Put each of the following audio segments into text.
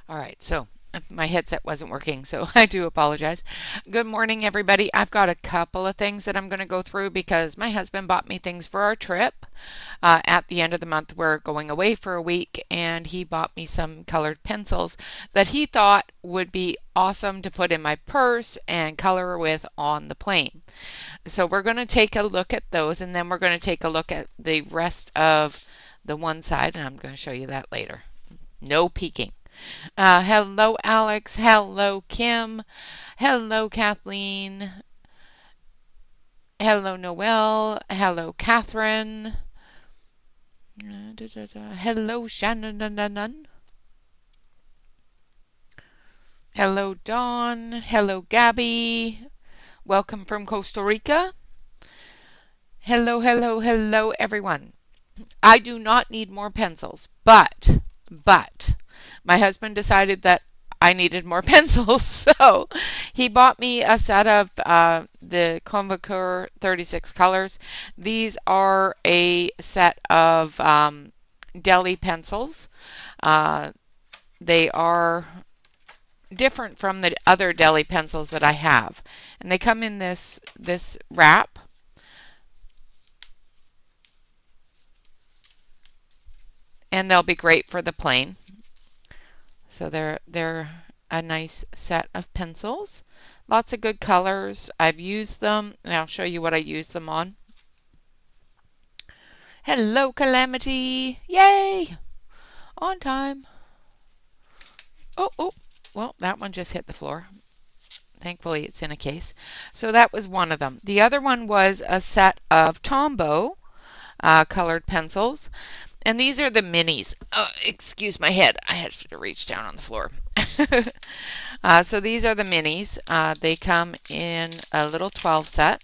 All right, so my headset wasn't working, so I do apologize. Good morning, everybody. I've got a couple of things that I'm going to go through because my husband bought me things for our trip. At the end of the month, we're going away for a week, and he bought me some colored pencils that he thought would be awesome to put in my purse and color with on the plane. So we're going to take a look at those, and then we're going to take a look at the rest of the one side, and I'm going to show you that later. No peeking. Hello, Alex. Hello, Kim. Hello, Kathleen. Hello, Noelle. Hello, Catherine. Hello, Shannon. Hello, Dawn. Hello, Gabby. Welcome from Costa Rica. Hello, everyone. I do not need more pencils, but my husband decided that I needed more pencils, so he bought me a set of the Convocur 36 colors. These are a set of deli pencils. Uh, they are different from the other deli pencils that I have, and they come in this wrap. And they'll be great for the plane. So they're a nice set of pencils. Lots of good colors. I've used them, and I'll show you what I use them on. Hello, Calamity. Yay! On time. Oh, well, that one just hit the floor. Thankfully, it's in a case. So that was one of them. The other one was a set of Tombow colored pencils. And these are the minis. Oh, excuse my head. I had to reach down on the floor. So these are the minis. They come in a little 12 set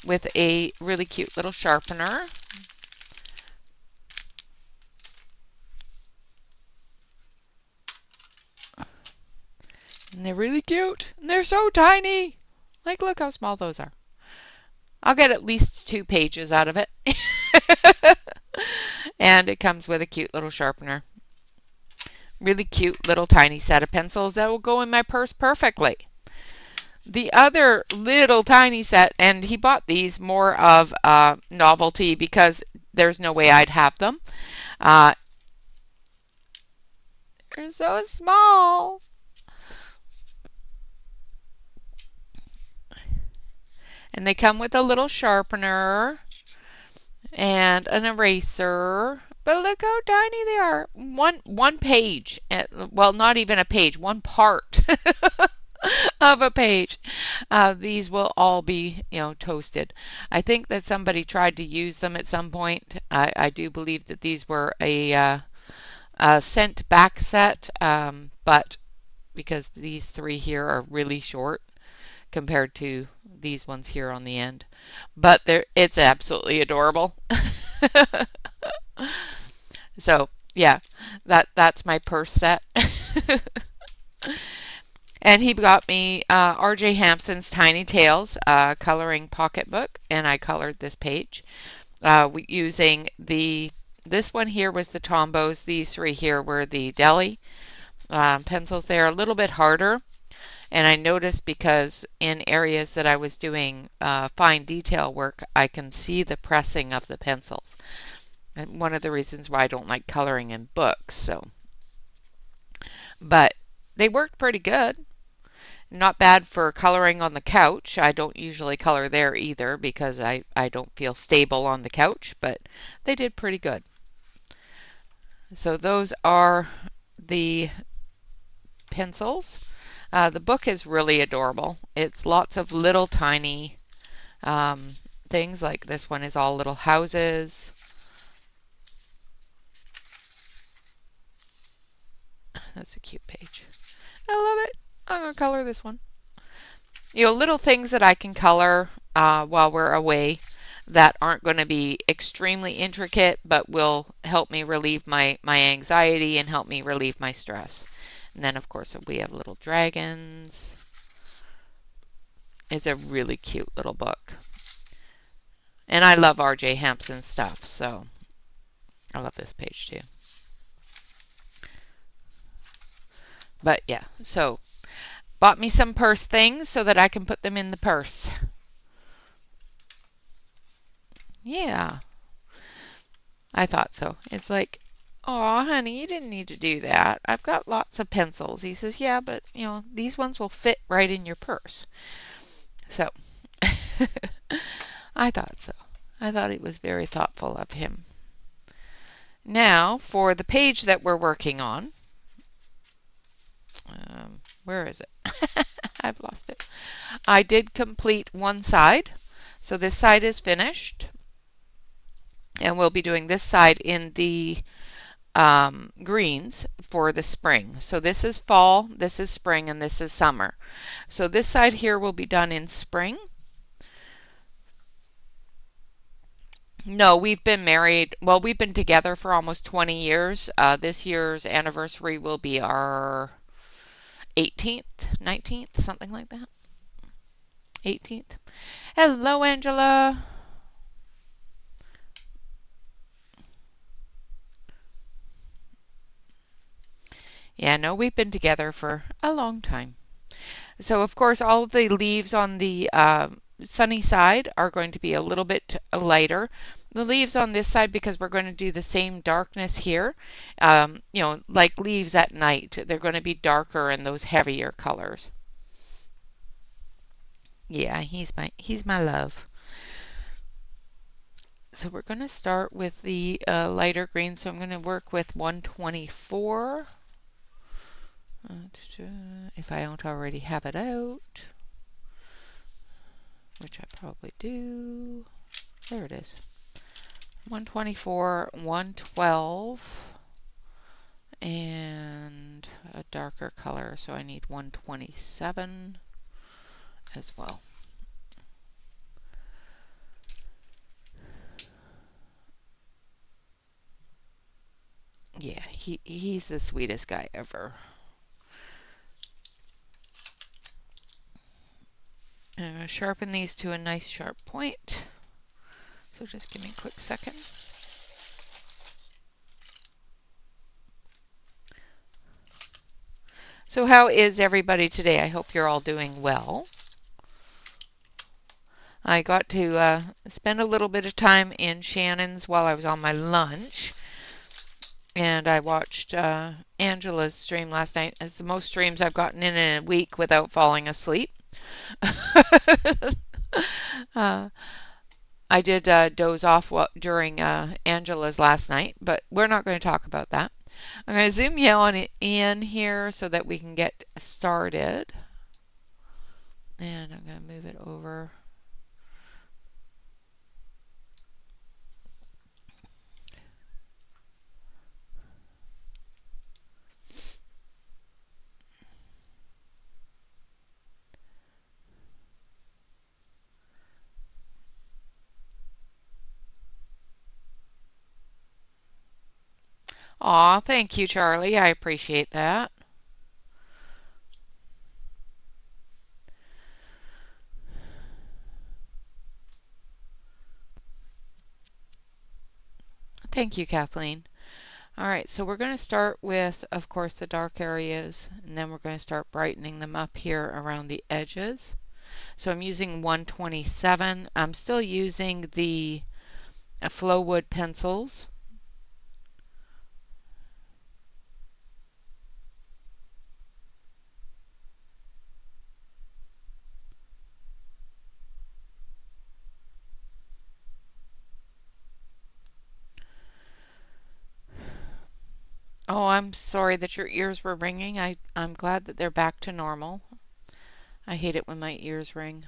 with a really cute little sharpener. And they're really cute. And they're so tiny. Like, look how small those are. I'll get at least 2 pages out of it. And it comes with a cute little sharpener. Really cute little tiny set of pencils that will go in my purse perfectly. The other little tiny set, and he bought these more of novelty because there's no way I'd have them. They're so small. And they come with a little sharpener and an eraser. But look how tiny they are. One page. Well, not even a page. One part of a page. These will all be, toasted. I think that somebody tried to use them at some point. I do believe that these were a sent back set, but because these 3 here are really short compared to these ones here on the end. But it's absolutely adorable. So yeah, that's my purse set. And he got me R.J. Hampson's Tiny Tales coloring pocketbook, and I colored this page using this one here was the Tombows. These 3 here were the Deli pencils. They're a little bit harder, and I noticed because in areas that I was doing fine detail work, I can see the pressing of the pencils. And one of the reasons why I don't like coloring in books. So, but they worked pretty good. Not bad for coloring on the couch. I don't usually color there either because I don't feel stable on the couch, but they did pretty good. So those are the pencils. The book is really adorable. It's lots of little tiny things, like this one is all little houses. That's a cute page. I love it. I'm going to color this one. Little things that I can color while we're away that aren't going to be extremely intricate, but will help me relieve my anxiety and help me relieve my stress. And then, of course, we have little dragons. It's a really cute little book. And I love R.J. Hampson stuff, so I love this page too. But yeah, so bought me some purse things so that I can put them in the purse. Yeah, I thought so. It's like, oh, honey, you didn't need to do that. I've got lots of pencils. He says, yeah, but these ones will fit right in your purse. So I thought so. I thought it was very thoughtful of him. Now for the page that we're working on. Where is it? I've lost it. I did complete one side. So this side is finished. And we'll be doing this side in the greens for the spring. So this is fall, this is spring, and this is summer. So this side here will be done in spring. No, we've been married, well, we've been together for almost 20 years. This year's anniversary will be our 18th, 19th, something like that. 18th. Hello, Angela. Yeah, no, we've been together for a long time. So, of course, all of the leaves on the sunny side are going to be a little bit lighter. The leaves on this side, because we're going to do the same darkness here, like leaves at night, they're going to be darker in those heavier colors. Yeah, he's my love. So we're going to start with the lighter green. So I'm going to work with 124. If I don't already have it out, which I probably do. There it is. 124, 112, and a darker color, so I need 127 as well. Yeah, he's the sweetest guy ever. I'm going to sharpen these to a nice sharp point. So just give me a quick second. So how is everybody today? I hope you're all doing well. I got to spend a little bit of time in Shannon's while I was on my lunch. And I watched Angela's stream last night. It's the most streams I've gotten in a week without falling asleep. uh, I did doze off during Angela's last night, but we're not going to talk about that. I'm going to zoom you on in here so that we can get started. And I'm going to move it over. Aw, thank you, Charlie. I appreciate that. Thank you, Kathleen. All right, so we're going to start with, of course, the dark areas, and then we're going to start brightening them up here around the edges. So I'm using 127. I'm still using the FLOWood pencils. Oh, I'm sorry that your ears were ringing. I'm glad that they're back to normal. I hate it when my ears ring.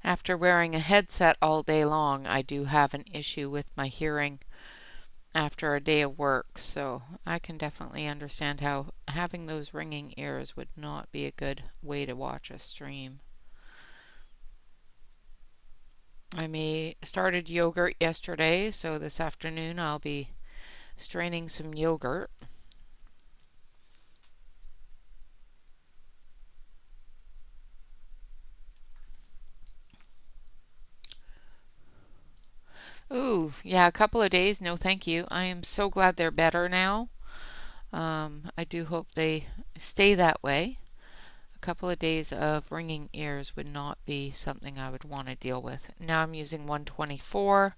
After wearing a headset all day long, I do have an issue with my hearing after a day of work, so I can definitely understand how having those ringing ears would not be a good way to watch a stream. I started yogurt yesterday, so this afternoon I'll be straining some yogurt. Ooh, yeah, a couple of days, no thank you. I am so glad they're better now. I do hope they stay that way. A couple of days of ringing ears would not be something I would want to deal with. Now I'm using 124,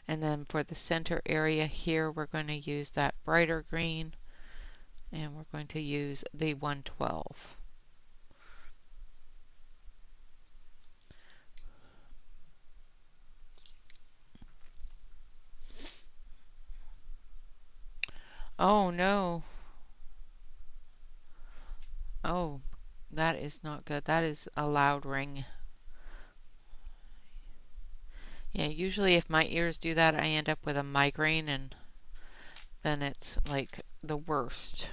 and then for the center area here, we're going to use that brighter green, and we're going to use the 112. Oh no. Oh, that is not good. That is a loud ring. Yeah, usually if my ears do that, I end up with a migraine, and then it's like the worst.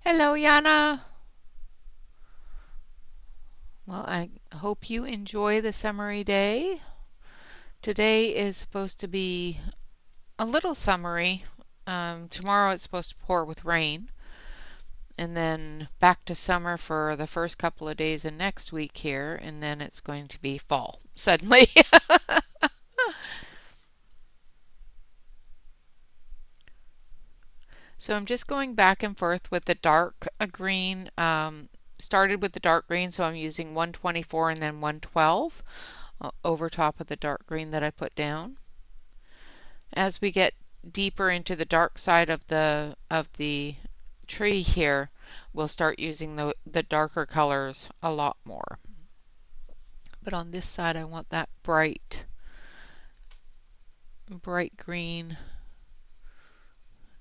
Hello, Yana. Well, I hope you enjoy the summery day. Today is supposed to be a little summery. Tomorrow it's supposed to pour with rain, and then back to summer for the first couple of days of next week here, and then it's going to be fall suddenly. So I'm just going back and forth with the dark green. Started with the dark green, so I'm using 124 and then 112 over top of the dark green that I put down. As we get deeper into the dark side of the tree here, we'll start using the darker colors a lot more. But on this side, I want that bright green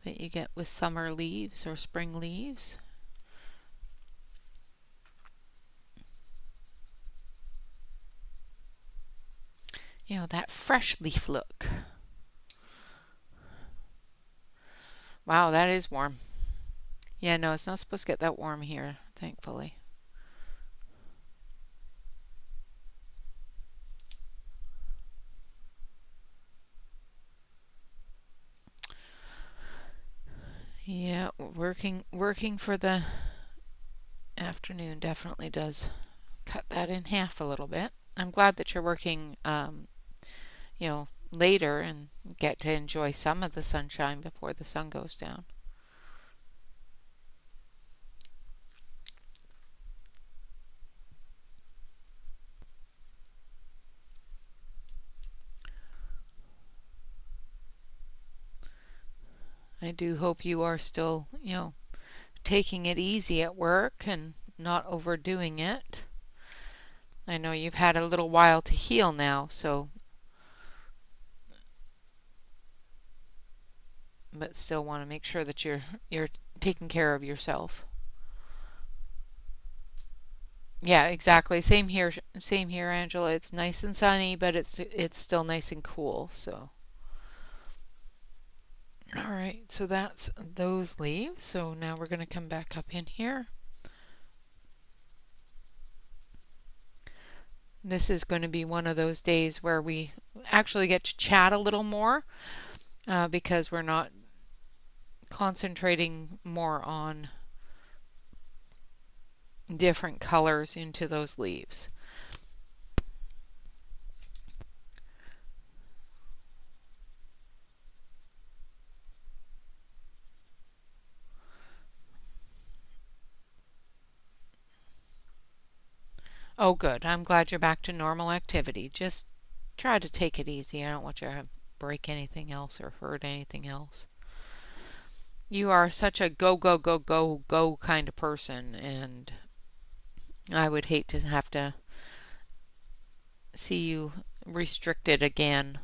that you get with summer leaves or spring leaves. You know, that fresh leaf look. Wow, that is warm. Yeah, no, it's not supposed to get that warm here, thankfully. Yeah, working for the afternoon definitely does cut that in half a little bit. I'm glad that you're working, later and get to enjoy some of the sunshine before the sun goes down. I do hope you are still, taking it easy at work and not overdoing it. I know you've had a little while to heal now, but still want to make sure that you're taking care of yourself. Yeah, exactly. Same here, Angela. It's nice and sunny, but it's still nice and cool, so. All right, so that's those leaves. So now we're going to come back up in here. This is going to be one of those days where we actually get to chat a little more because we're not concentrating more on different colors into those leaves. Oh, good. I'm glad you're back to normal activity. Just try to take it easy. I don't want you to break anything else or hurt anything else. You are such a go, go, go, go, go kind of person, and I would hate to have to see you restricted again.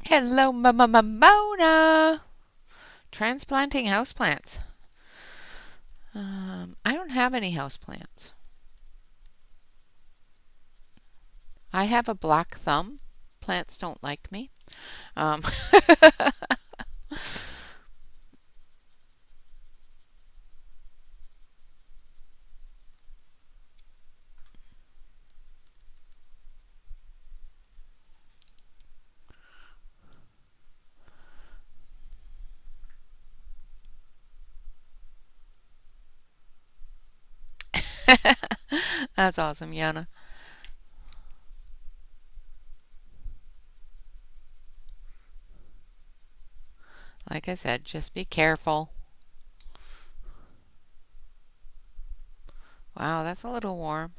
Hello, Mona. Transplanting houseplants. I don't have any houseplants. I have a black thumb. Plants don't like me. Um, That's awesome, Yana. Like I said, just be careful. Wow, that's a little warm.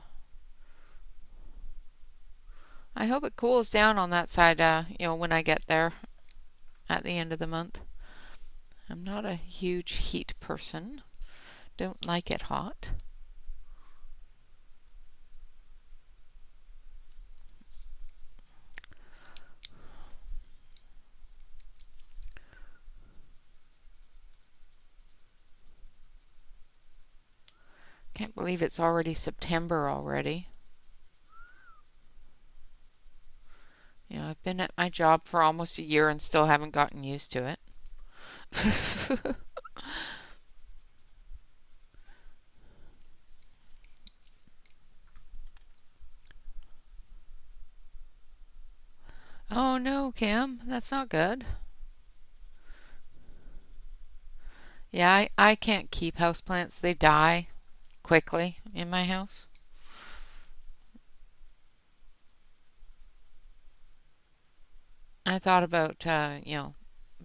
I hope it cools down on that side, when I get there at the end of the month. I'm not a huge heat person. Don't like it hot. Can't believe it's already September already. I've been at my job for almost a year and still haven't gotten used to it. Oh no, Kim, that's not good. Yeah, I can't keep houseplants. They die quickly in my house. I thought about,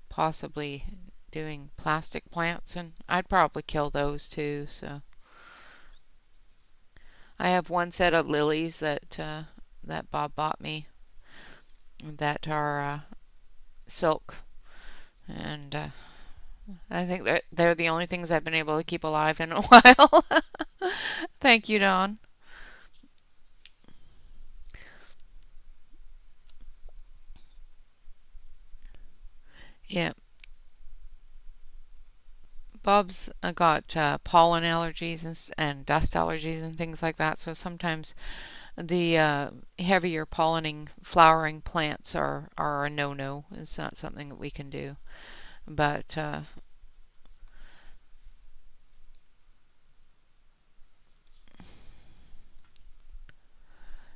possibly doing plastic plants, and I'd probably kill those too. So I have one set of lilies that Bob bought me that are silk, and I think that they're the only things I've been able to keep alive in a while. Thank you, Dawn. Yeah, Bob's got pollen allergies and dust allergies and things like that. So sometimes the heavier pollinating flowering plants are a no-no. It's not something that we can do. But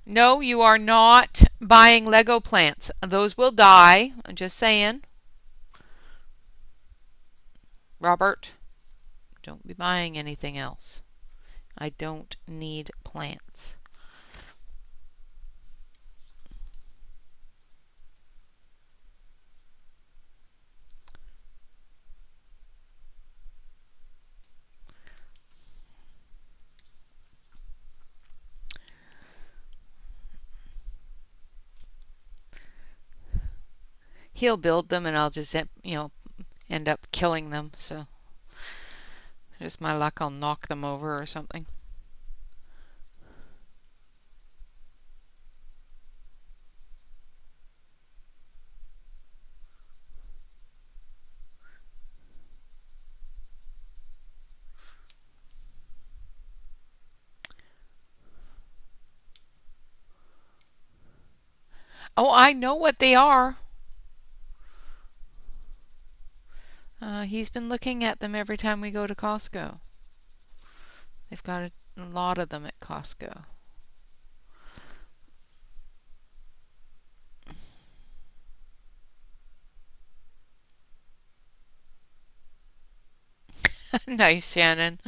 no, you are not buying Lego plants. Those will die. I'm just saying. Robert, don't be buying anything else. I don't need plants. He'll build them and I'll just, end up killing them. So just my luck, I'll knock them over or something. Oh, I know what they are. He's been looking at them every time we go to Costco. They've got a lot of them at Costco. Nice, Shannon.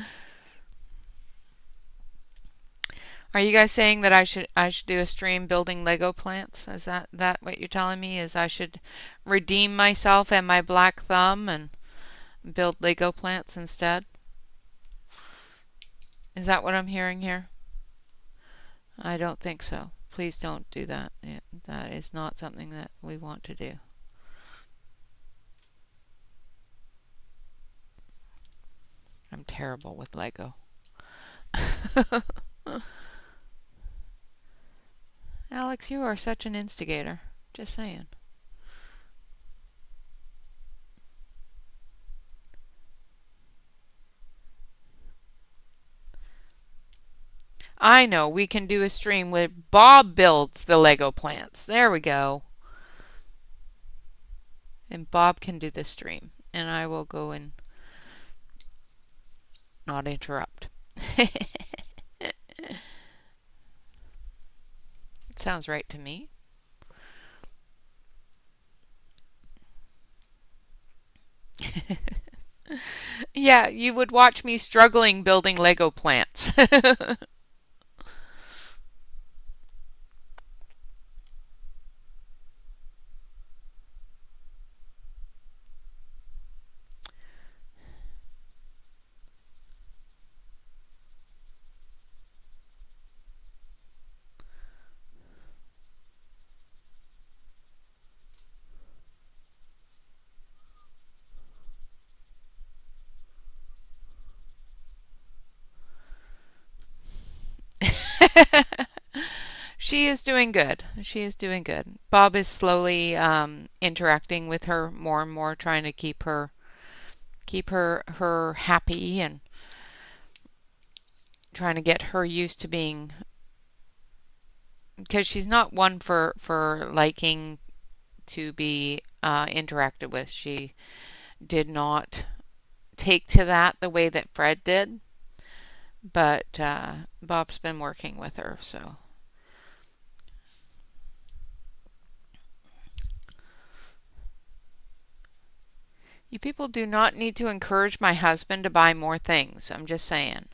Are you guys saying that I should do a stream building Lego plants? Is that what you're telling me? Is I should redeem myself and my black thumb and build Lego plants instead? Is that what I'm hearing here? I don't think so. Please don't do that. That is not something that we want to do. I'm terrible with Lego. Alex, you are such an instigator. Just saying. I know we can do a stream with Bob builds the Lego plants. There we go. And Bob can do the stream. And I will go and not interrupt. Sounds right to me. Yeah, you would watch me struggling building Lego plants. She is doing good. She is doing good. Bob is slowly interacting with her more and more, trying to keep her happy and trying to get her used to being, because she's not one for liking to be interacted with. She did not take to that the way that Fred did, but Bob's been working with her, so. You people do not need to encourage my husband to buy more things. I'm just saying.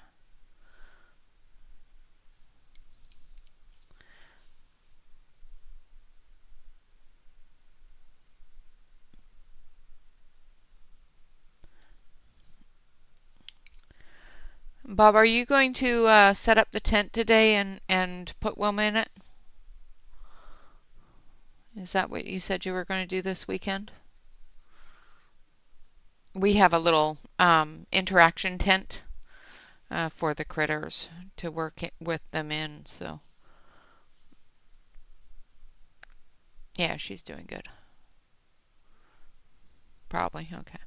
Bob, are you going to set up the tent today and put Wilma in it? Is that what you said you were going to do this weekend? We have a little interaction tent for the critters to work with them in. So, yeah, she's doing good. Probably. Okay.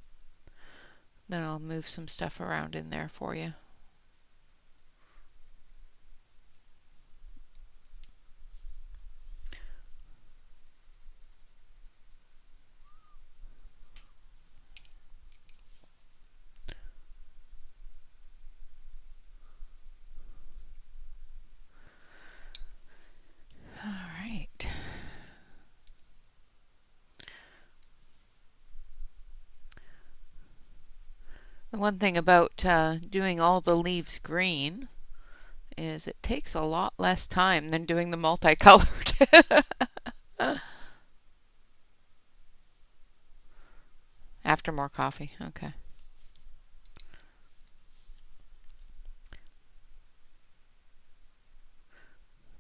Then I'll move some stuff around in there for you. All right. The one thing about doing all the leaves green is it takes a lot less time than doing the multicolored. After more coffee. Okay.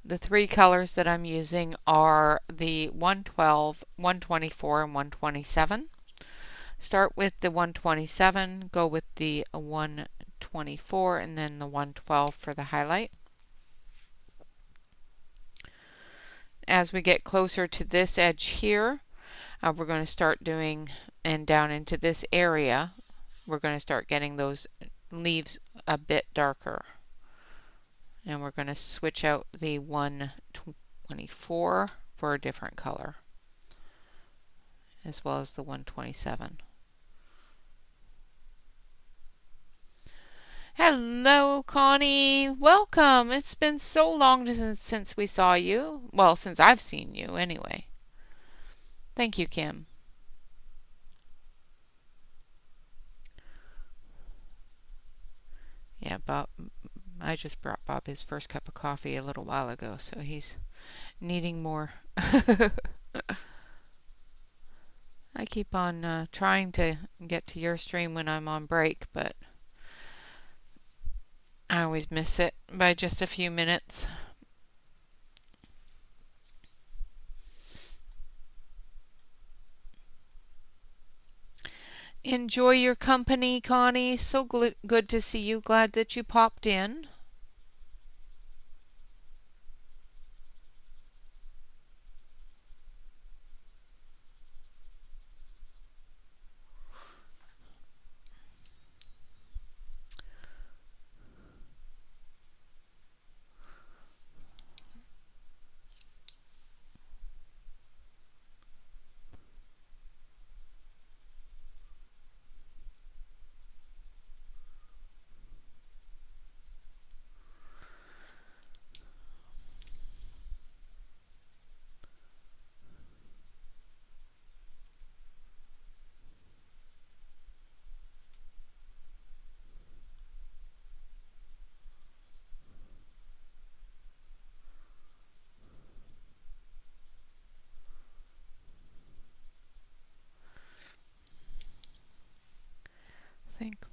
The three colors that I'm using are the 112, 124, and 127. Start with the 127, go with the 124, and then the 112 for the highlight. As we get closer to this edge here, we're going to start doing, and down into this area, we're going to start getting those leaves a bit darker. And we're going to switch out the 124 for a different color, as well as the 127. Hello, Connie. Welcome. It's been so long since we saw you. Well, since I've seen you, anyway. Thank you, Kim. Yeah, Bob. I just brought Bob his first cup of coffee a little while ago, so he's needing more. I keep on trying to get to your stream when I'm on break, but I always miss it by just a few minutes. Enjoy your company, Connie. So good to see you. Glad that you popped in.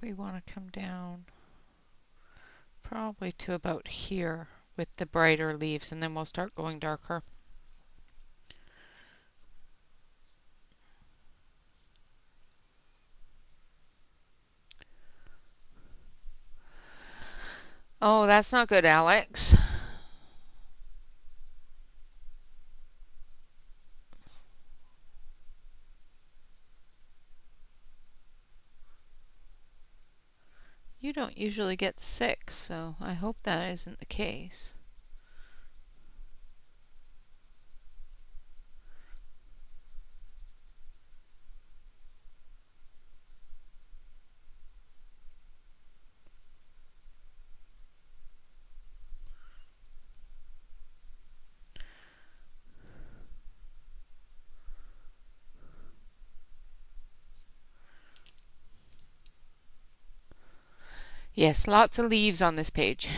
we want to come down probably to about here with the brighter leaves, and then we'll start going darker. Oh, that's not good, Alex. You don't usually get sick, so I hope that isn't the case. Yes, lots of leaves on this page.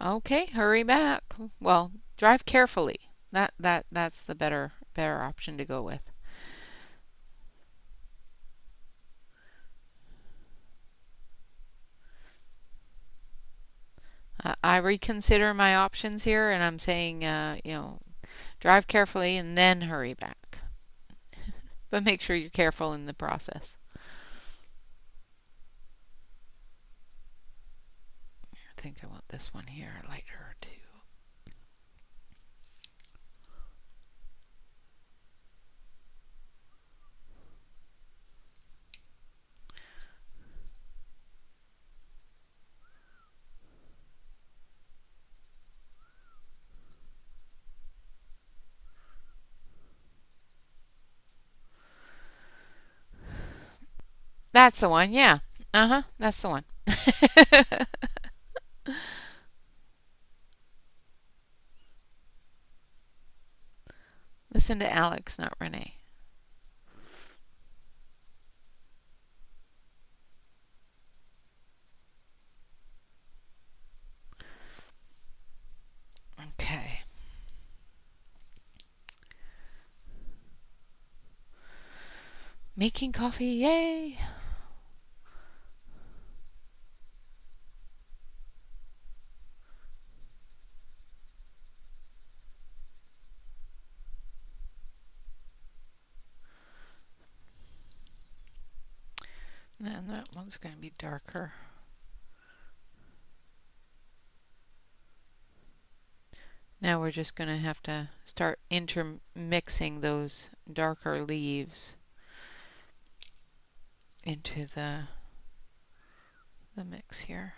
Okay, hurry back. Well, drive carefully. That's the better option to go with. I reconsider my options here, and I'm saying, drive carefully and then hurry back. But make sure you're careful in the process. I think I want this one here lighter too. That's the one, yeah. Uh-huh, that's the one. Listen to Alex, not Rene. Okay. Making coffee, yay! And that one's going to be darker. Now we're just going to have to start intermixing those darker leaves into the mix here.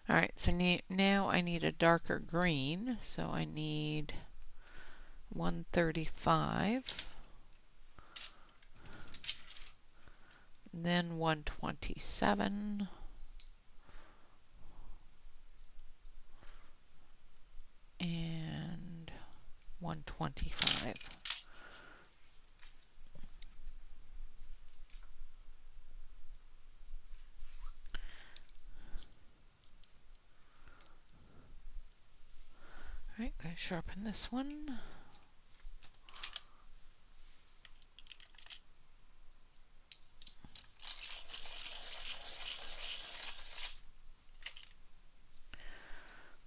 All right, so now I need a darker green, so I need 135, then 127, and 125. All right, going to sharpen this one.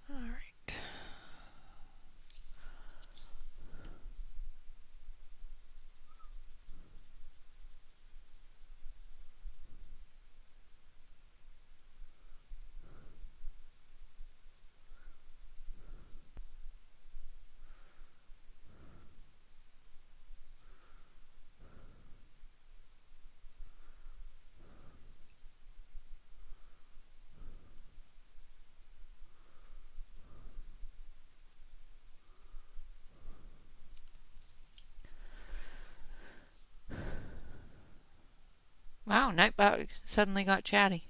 All right. Wow, Nightbot suddenly got chatty.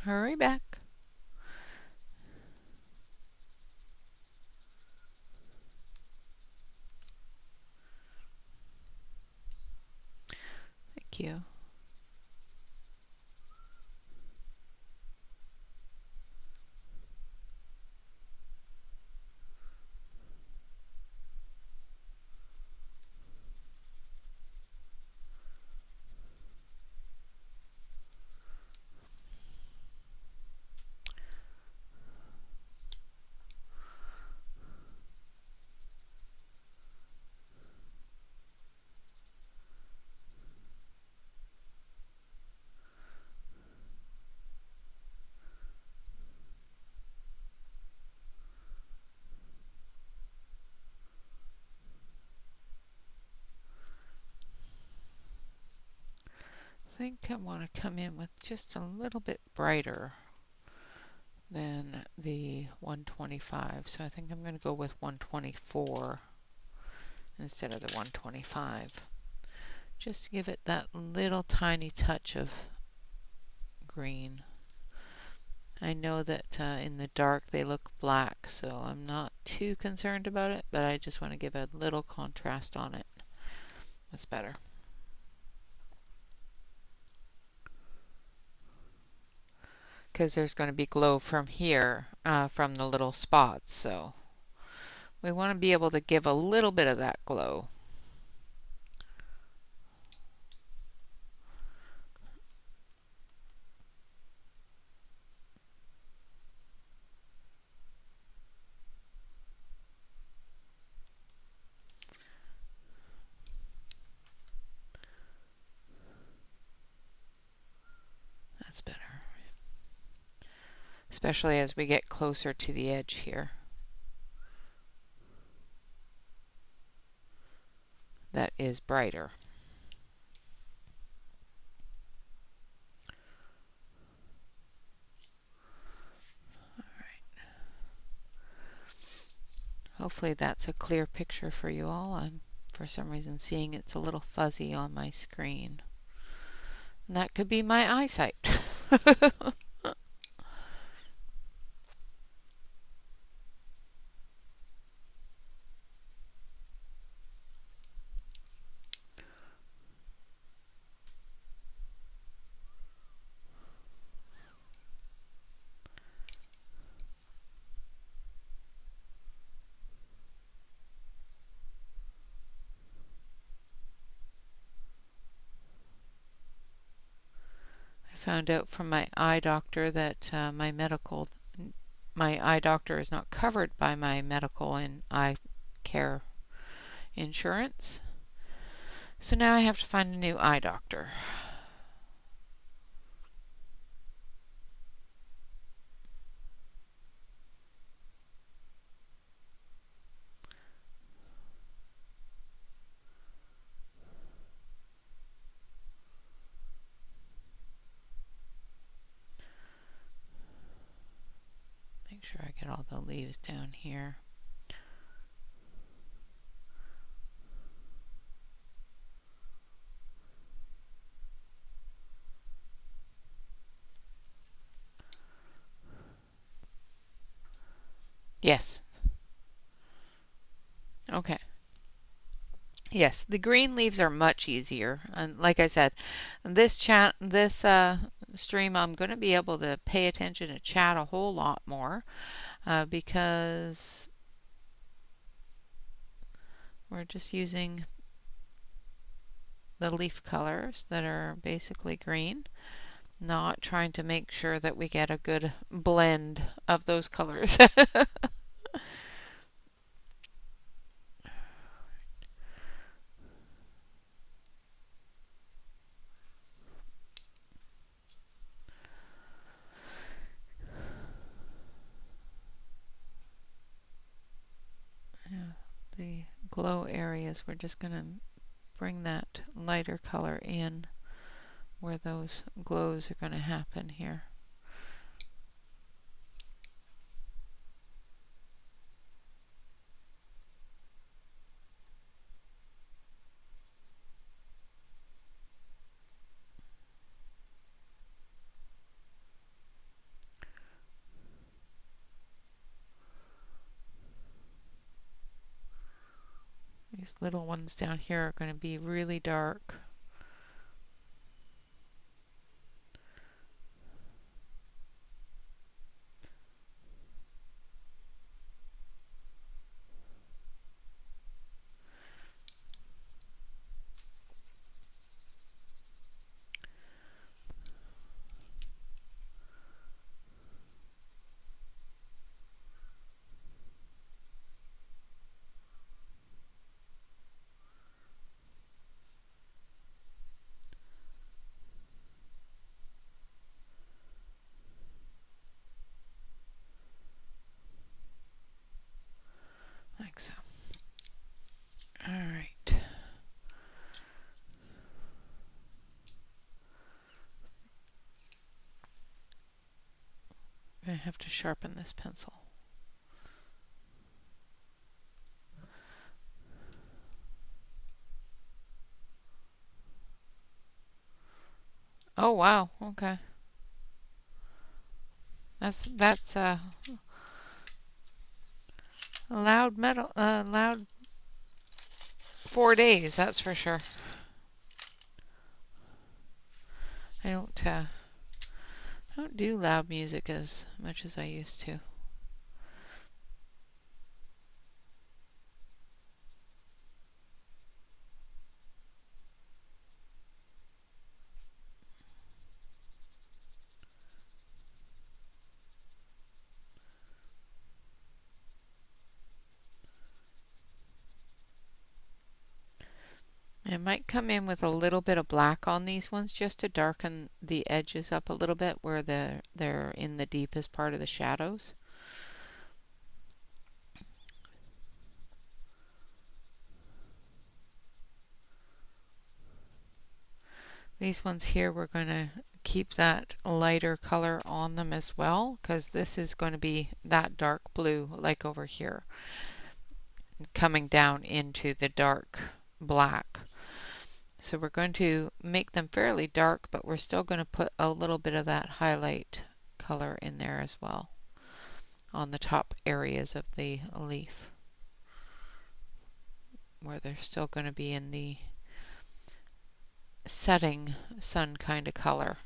Hurry back. Thank you. I think I want to come in with just a little bit brighter than the 125. So I think I'm going to go with 124 instead of the 125. Just to give it that little tiny touch of green. I know that in the dark they look black, so I'm not too concerned about it, but I just want to give a little contrast on it. That's better. Because there's going to be glow from here, from the little spots, so we want to be able to give a little bit of that glow. That's better. Especially as we get closer to the edge here. That is brighter. Hopefully that's a clear picture for you all. I'm for some reason seeing it's a little fuzzy on my screen. And that could be my eyesight. I found out from my eye doctor that my eye doctor is not covered by my medical and eye care insurance. So now I have to find a new eye doctor. Make sure I get all the leaves down here. Yes. Okay. Yes, the green leaves are much easier. And like I said, this stream, I'm going to be able to pay attention to chat a whole lot more because we're just using the leaf colors that are basically green, not trying to make sure that we get a good blend of those colors. Yeah, the glow areas, we're just going to bring that lighter color in where those glows are going to happen here. These little ones down here are going to be really dark. Like so. All right. I have to sharpen this pencil. Oh wow, okay. That's a loud metal loud 4 days, that's for sure. I don't do loud music as much as I used to. I might come in with a little bit of black on these ones just to darken the edges up a little bit where they're in the deepest part of the shadows. These ones here, we're going to keep that lighter color on them as well, because this is going to be that dark blue like over here, coming down into the dark black. So we're going to make them fairly dark, but we're still going to put a little bit of that highlight color in there as well on the top areas of the leaf, where they're still going to be in the setting sun kind of color.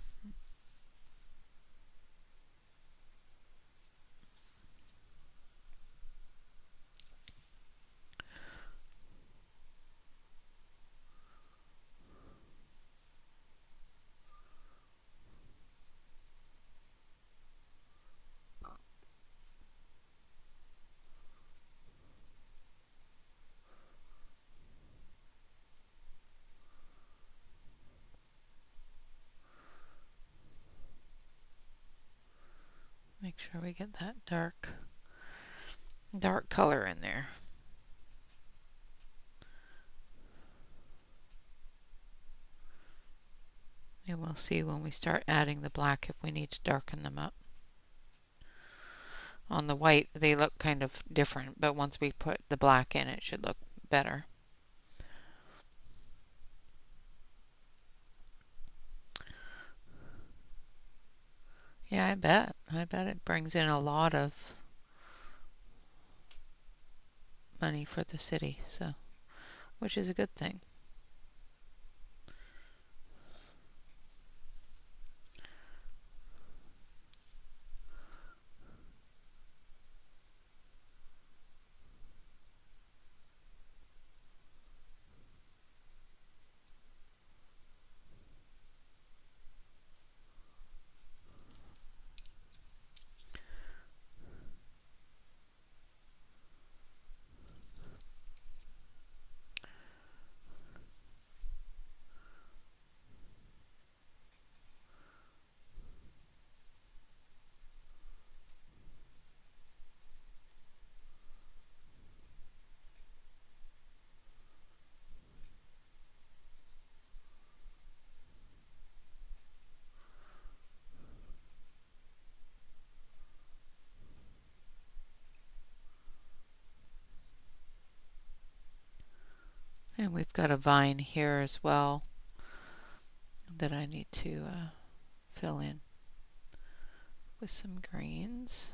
Make sure we get that dark color in there. And we'll see when we start adding the black if we need to darken them up. On the white, they look kind of different, but once we put the black in, it should look better. Yeah, I bet. I bet it brings in a lot of money for the city, so which is a good thing. And we've got a vine here as well that I need to fill in with some greens.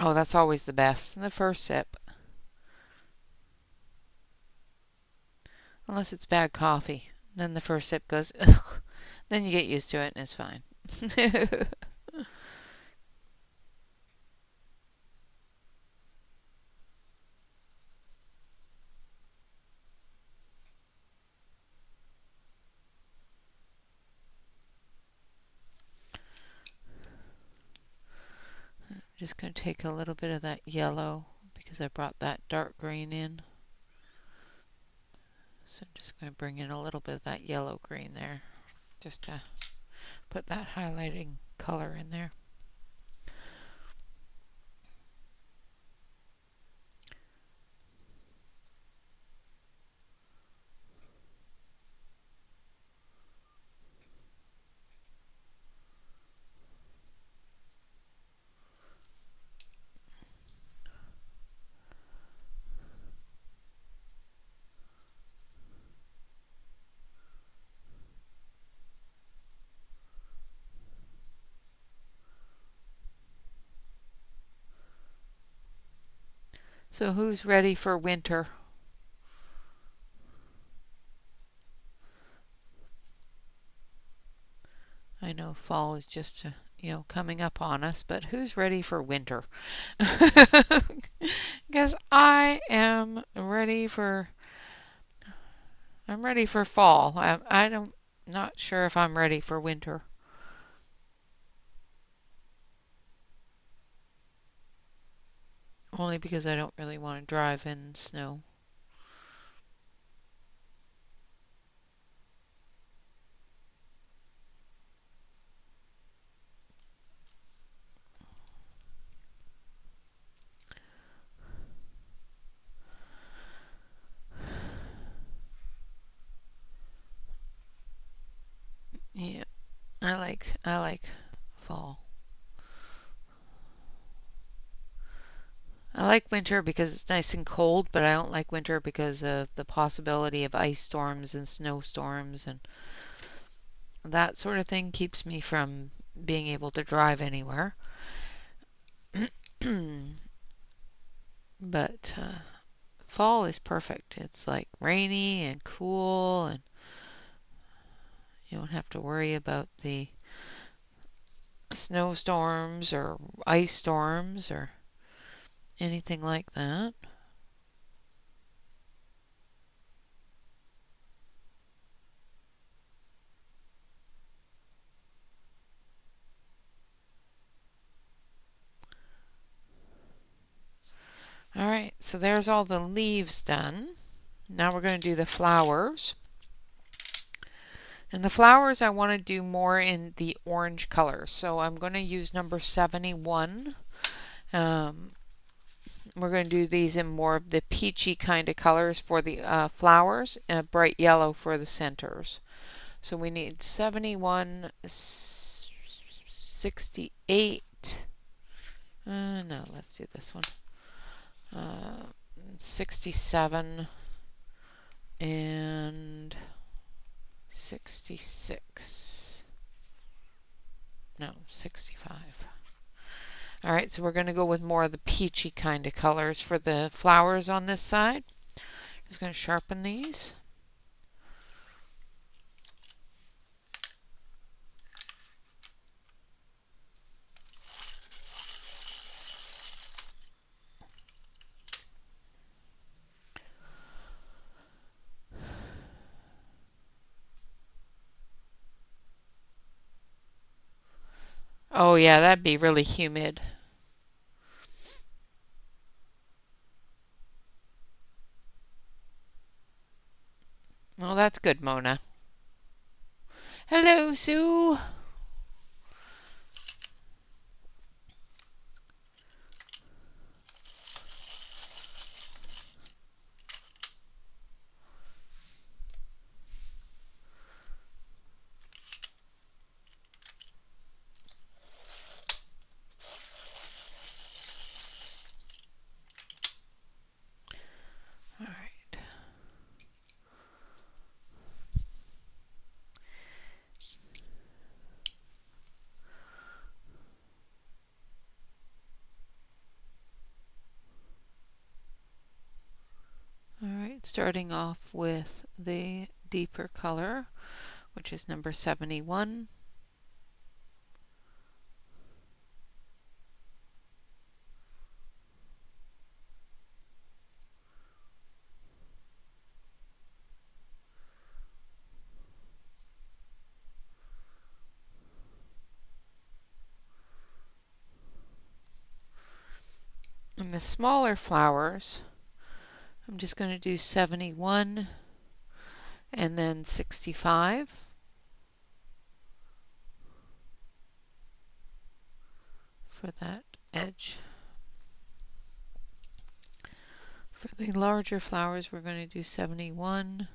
Oh, that's always the best. The first sip. Unless it's bad coffee. Then the first sip goes, ugh. Then you get used to it and it's fine. Just going to take a little bit of that yellow because I brought that dark green in. So I'm just going to bring in a little bit of that yellow green there just to put that highlighting color in there. So who's ready for winter? I know fall is just, coming up on us, but who's ready for winter? Because I'm ready for fall. I don't, not sure if I'm ready for winter. Only because I don't really want to drive in snow. Yeah, I like fall. I like winter because it's nice and cold, but I don't like winter because of the possibility of ice storms and snowstorms, and that sort of thing keeps me from being able to drive anywhere. But fall is perfect. It's like rainy and cool, and you don't have to worry about the snowstorms or ice storms or anything like that. All right, so there's all the leaves done. Now we're going to do the flowers. And the flowers I want to do more in the orange color. So I'm going to use number 71. We're going to do these in more of the peachy kind of colors for the flowers and bright yellow for the centers. So we need 71, 68. No, let's do this one. 67 and 66. No, 65. All right, so we're going to go with more of the peachy kind of colors for the flowers on this side. Just going to sharpen these. Oh yeah, that'd be really humid. Well, that's good, Mona. Hello, Sue. All right. starting off with the deeper color, which is number 71. And the smaller flowers, I'm just going to do 71 and then 65 for that edge. For the larger flowers, we're going to do 71,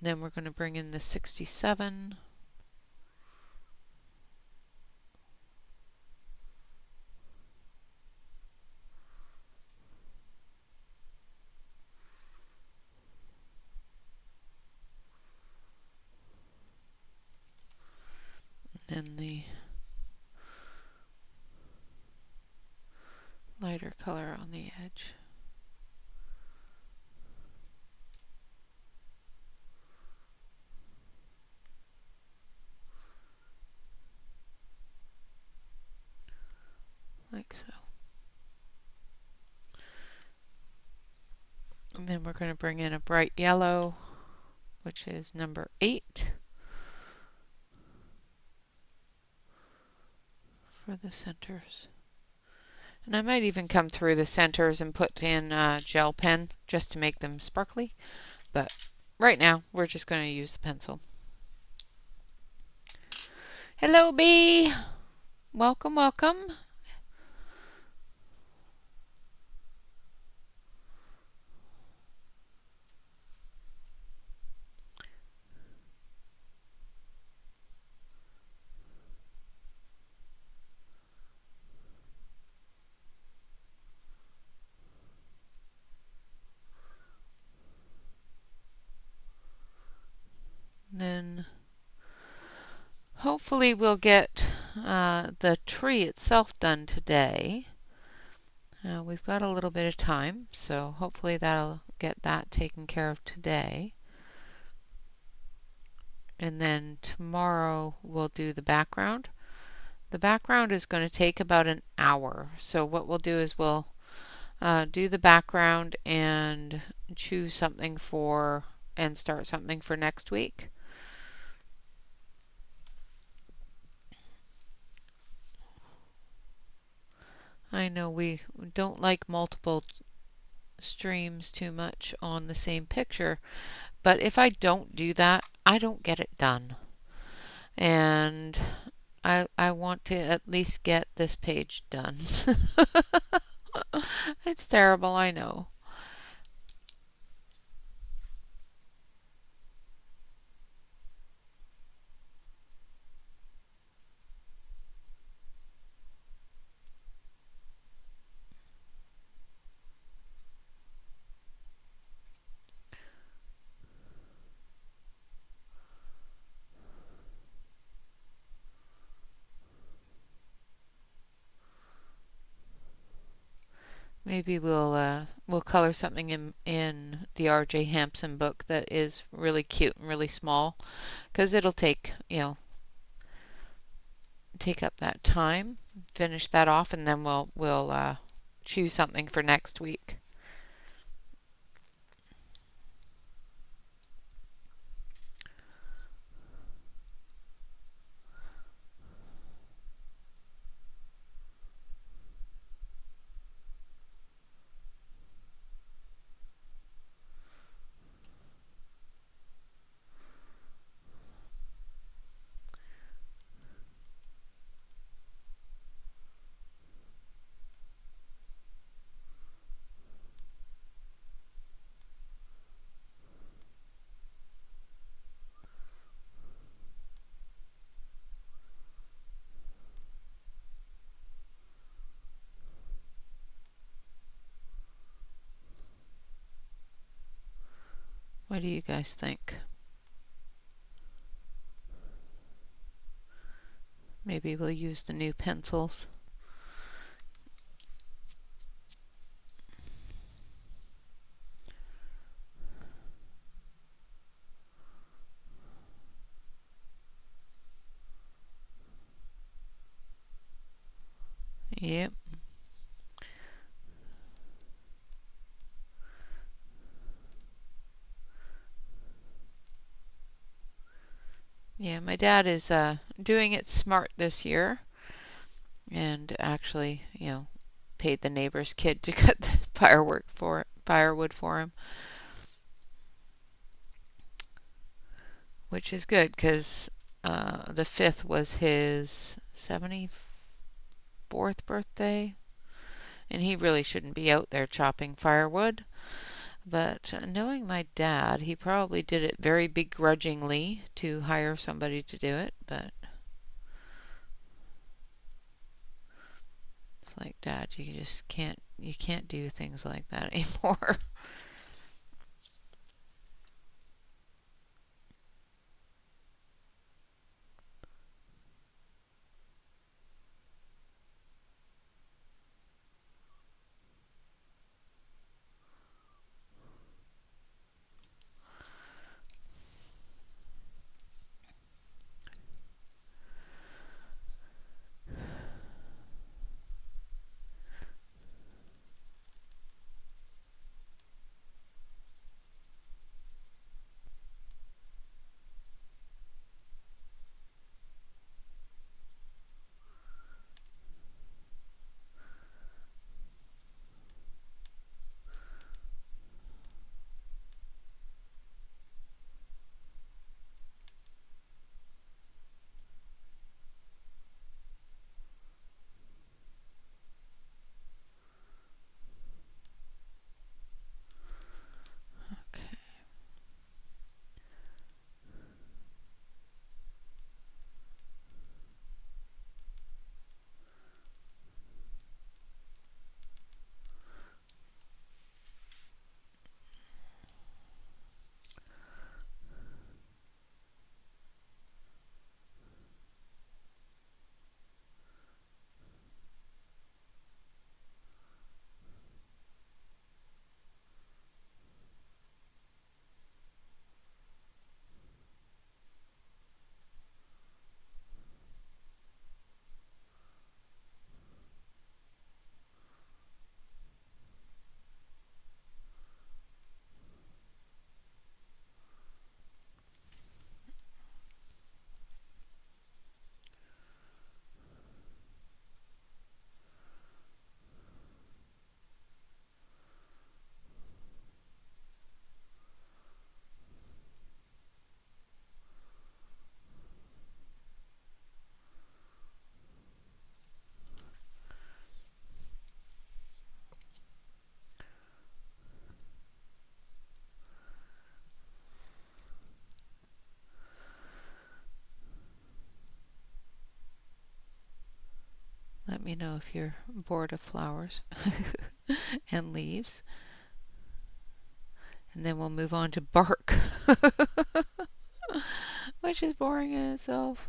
then we're going to bring in the 67, then the lighter color on the edge. Like so. And then we're going to bring in a bright yellow, which is number 8 for the centers. And I might even come through the centers and put in a gel pen just to make them sparkly. But right now, we're just going to use the pencil. Hello, Bee. Welcome, welcome. Then hopefully we'll get the tree itself done today. We've got a little bit of time, so hopefully that'll get that taken care of today. And then tomorrow we'll do the background. The background is going to take about an hour. So what we'll do is we'll do the background and choose something for and start something for next week. I know we don't like multiple streams too much on the same picture, but if I don't do that, I don't get it done. And I want to at least get this page done. It's terrible, I know. Maybe we'll color something in the R.J. Hampson book that is really cute and really small, because it'll take, take up that time. Finish that off, and then we'll choose something for next week. What do you guys think? Maybe we'll use the new pencils. Yep. Yeah, my dad is doing it smart this year and actually, paid the neighbor's kid to cut the firewood for him, which is good because the 5th was his 74th birthday, and he really shouldn't be out there chopping firewood. But knowing my dad, he probably did it very begrudgingly to hire somebody to do it, but it's like, Dad, you can't do things like that anymore. Okay. Let me know if you're bored of flowers and leaves. And then we'll move on to bark, which is boring in itself.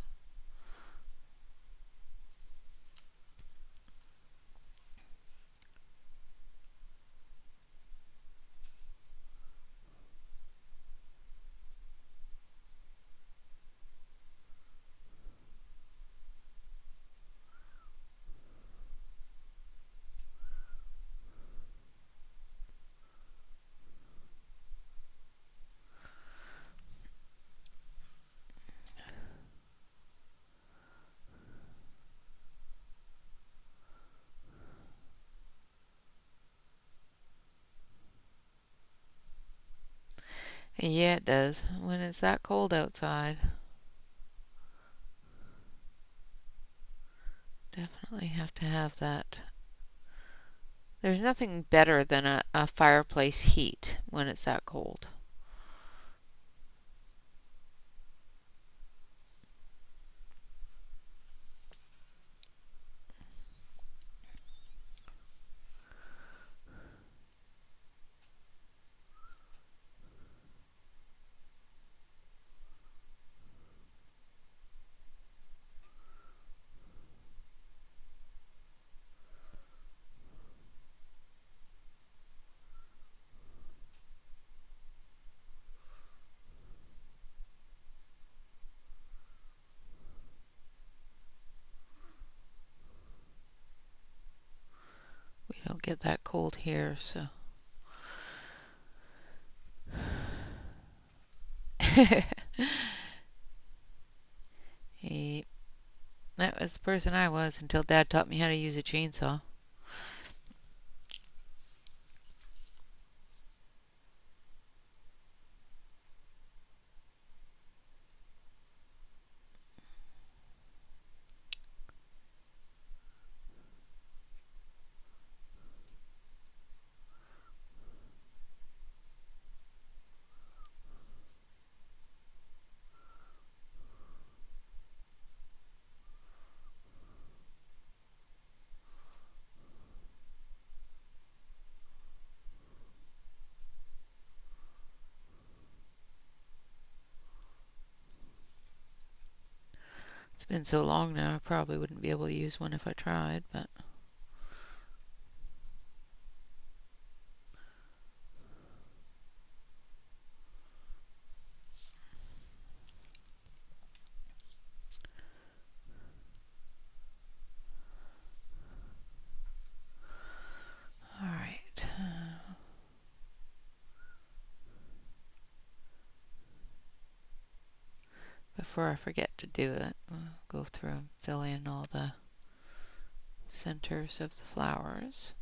Yeah, it does. When it's that cold outside, definitely have to have that. There's nothing better than a fireplace heat when it's that cold. get that cold here, so. He, that was the person I was until Dad taught me how to use a chainsaw. It's been so long now, I probably wouldn't be able to use one if I tried, but. All right. Before I forget to do it, I'll go through and fill in all the centers of the flowers.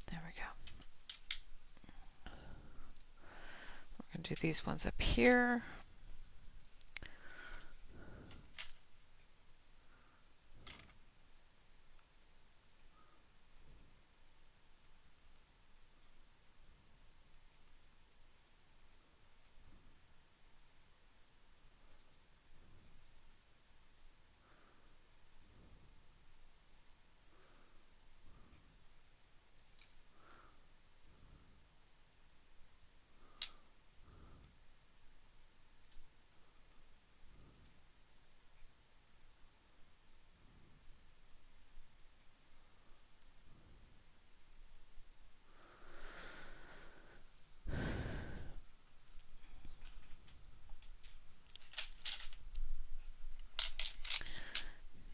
There we go. We're going to do these ones up here.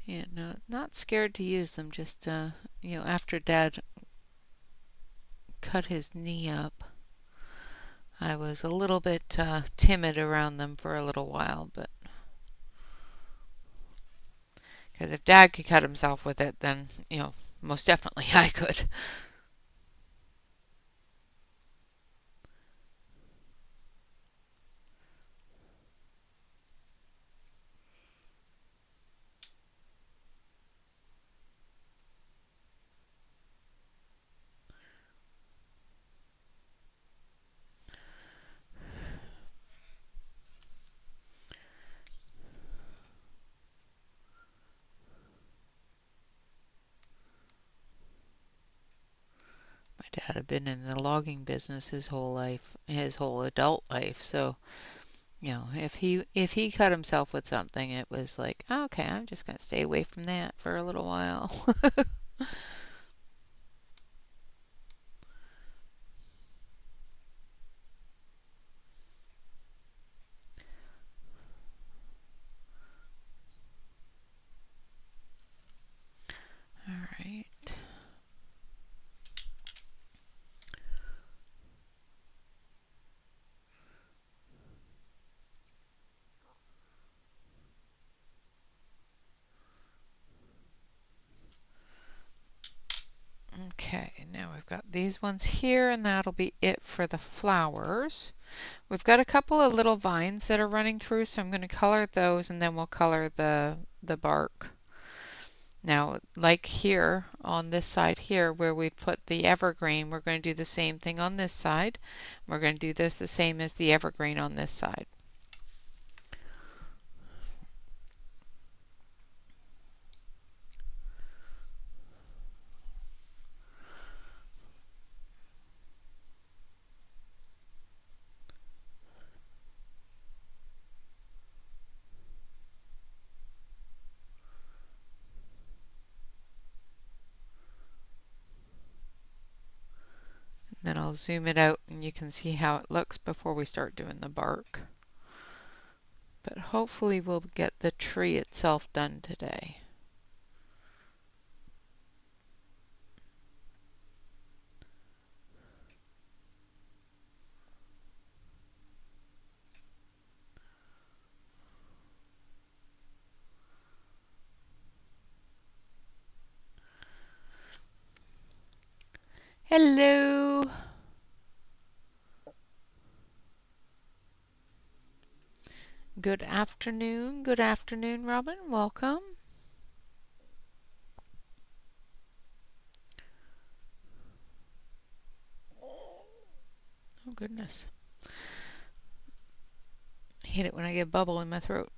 Yeah, no, not scared to use them, just, after Dad cut his knee up, I was a little bit timid around them for a little while, but because if Dad could cut himself with it, then, most definitely I could. My dad had been in the logging business his whole life, his whole adult life, so if he cut himself with something, it was like, oh, okay, I'm just gonna stay away from that for a little while. All right. Okay, now we've got these ones here, and that'll be it for the flowers. We've got a couple of little vines that are running through, so I'm going to color those, and then we'll color the bark. Now, like here on this side here where we put the evergreen, we're going to do the same thing on this side. We're going to do this the same as the evergreen on this side. I'll zoom it out and you can see how it looks before we start doing the bark. But hopefully we'll get the tree itself done today. Hello. Good afternoon. Good afternoon, Robin. Welcome. Oh, goodness. I hate it when I get a bubble in my throat.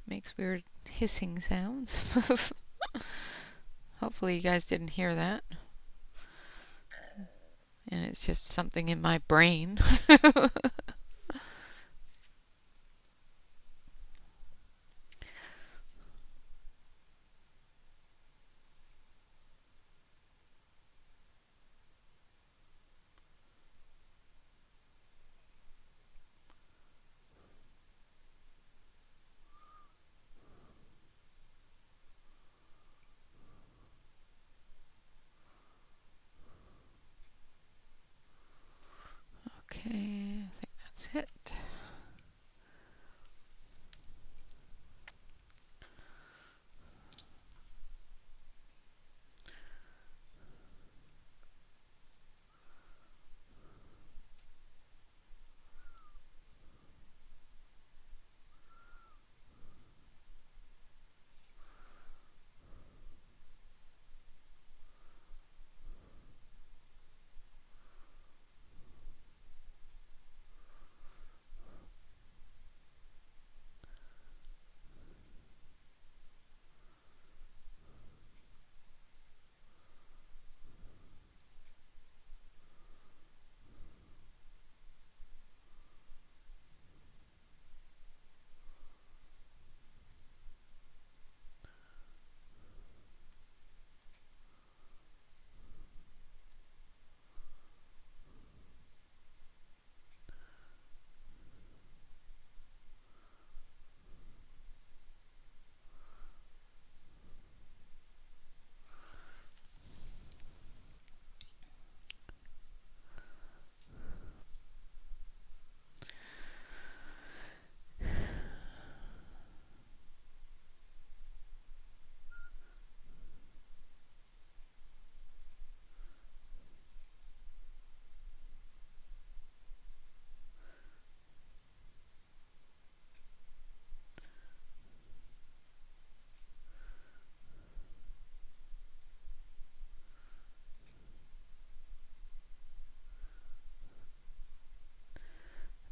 Makes weird hissing sounds. Hopefully you guys didn't hear that. And it's just something in my brain. Okay, I think that's it.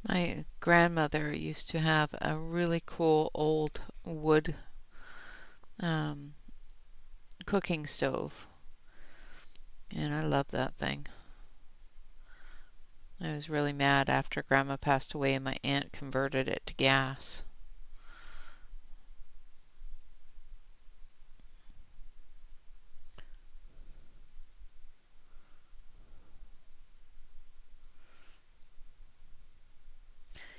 My grandmother used to have a really cool old wood um, cooking stove, and I love that thing. I was really mad after Grandma passed away and my aunt converted it to gas.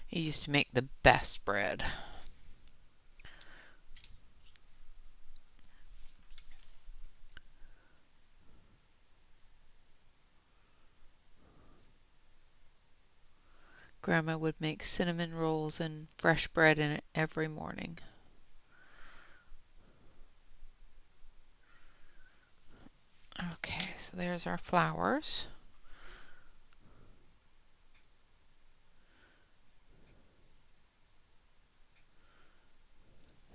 It used to make the best bread. Grandma would make cinnamon rolls and fresh bread in it every morning. Okay, so there's our flowers.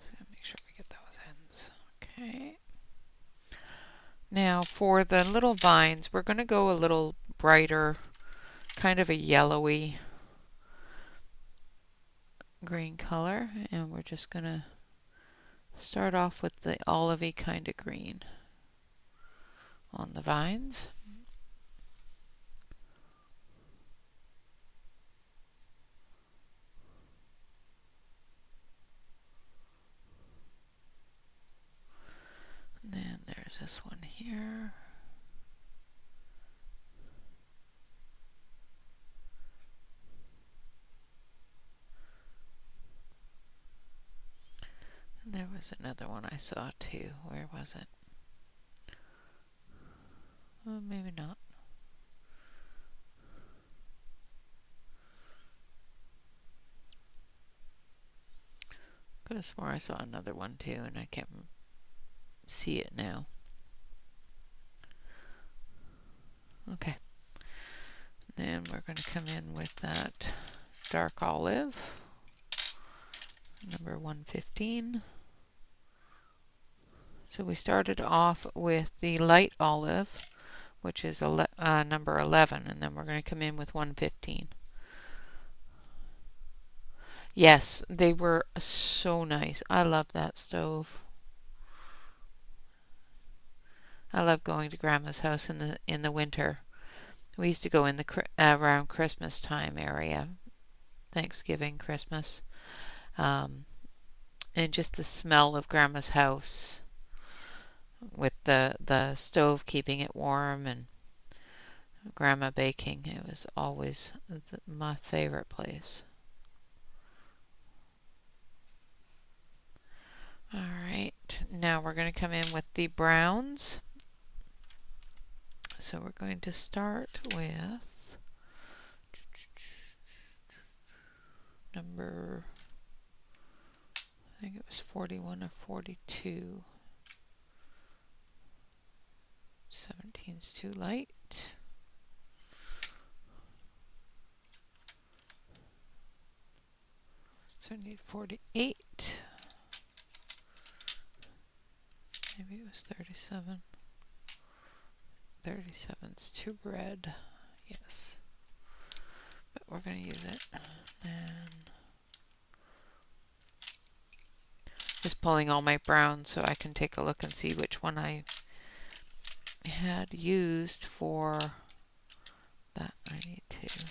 So make sure we get those ends. Okay. Now for the little vines, we're going to go a little brighter, kind of a yellowy green color, and we're just going to start off with the olivey kind of green on the vines. And then there's this one here. There was another one I saw too. Where was it? Oh, maybe not. Could have sworn I saw another one too, and I can't see it now. Okay. Then we're going to come in with that dark olive, number 115. So we started off with the light olive, which is number 11, and then we're going to come in with 115. Yes, they were so nice. I love that stove. I love going to Grandma's house in the winter. We used to go in the around Christmas time area, Thanksgiving, Christmas, and just the smell of Grandma's house with the stove keeping it warm and Grandma baking. It was always my favorite place. All right, now we're going to come in with the browns. So we're going to start with number, I think it was 41 or 42. 17's too light. So I need 48. Maybe it was 37. 37's too red. Yes. But we're going to use it. And just pulling all my browns so I can take a look and see which one I had used for that. I need to.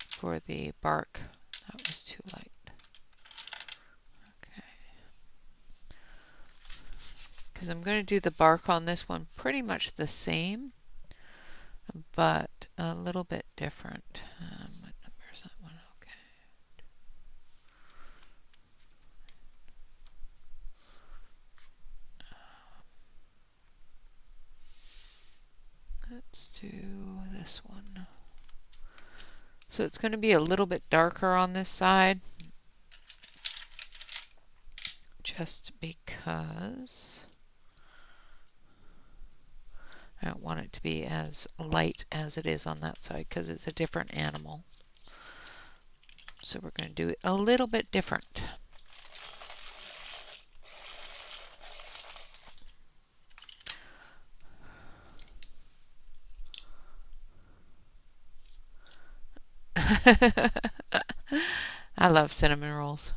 For the bark, that was too light. Okay. Because I'm going to do the bark on this one pretty much the same, but a little bit different. What number is that one? Okay. Let's do this one. So it's going to be a little bit darker on this side, just because I don't want it to be as light as it is on that side because it's a different animal. So we're going to do it a little bit different. I love cinnamon rolls.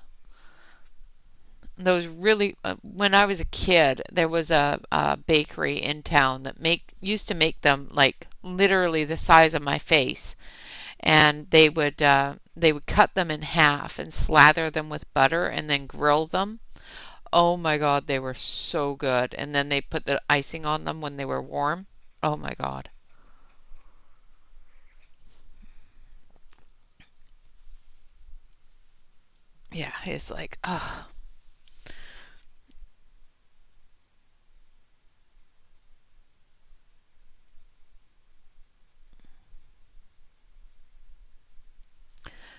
Those really, when I was a kid, there was a bakery in town that used to make them like literally the size of my face, and they would cut them in half and slather them with butter and then grill them. Oh my God, they were so good. And then they put the icing on them when they were warm. Oh my God. Yeah, it's like, oh.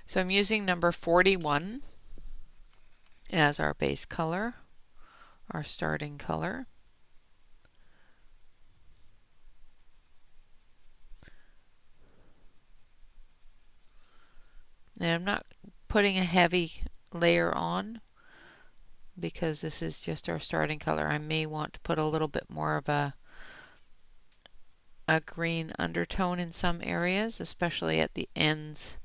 So I'm using number 41 as our base color, our starting color. And I'm not putting a heavy layer on because this is just our starting color. I may want to put a little bit more of a green undertone in some areas, especially at the ends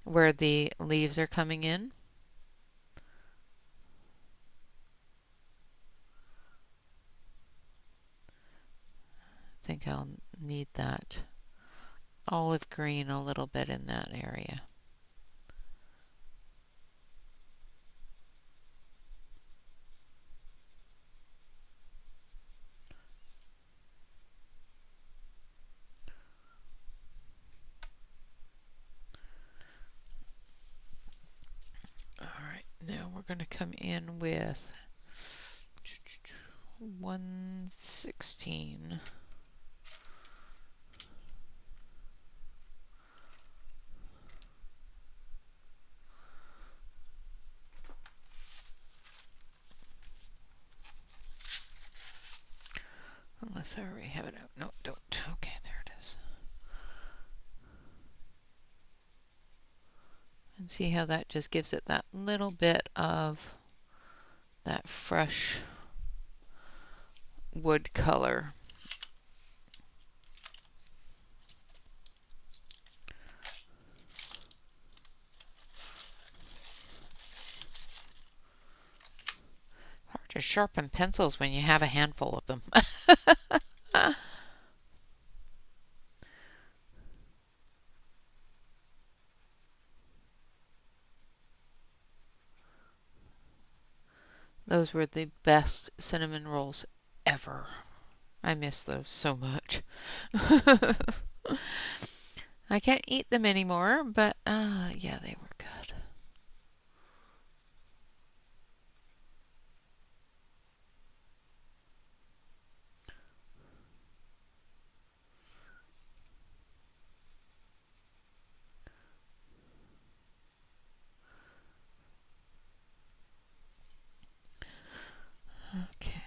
where the leaves are coming in. I think I'll need that olive green a little bit in that area. All right, now we're going to come in with 116. Unless I already have it out. No, don't. Okay, there it is. And see how that just gives it that little bit of that fresh wood color. Hard to sharpen pencils when you have a handful of them. Those were the best cinnamon rolls ever. I miss those so much. I can't eat them anymore, but yeah, they were good. Okay.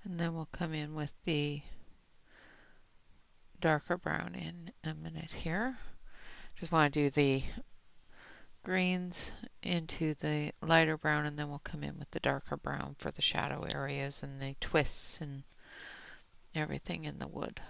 And then we'll come in with the darker brown in a minute here. Just want to do the greens into the lighter brown, and then we'll come in with the darker brown for the shadow areas and the twists and everything in the wood.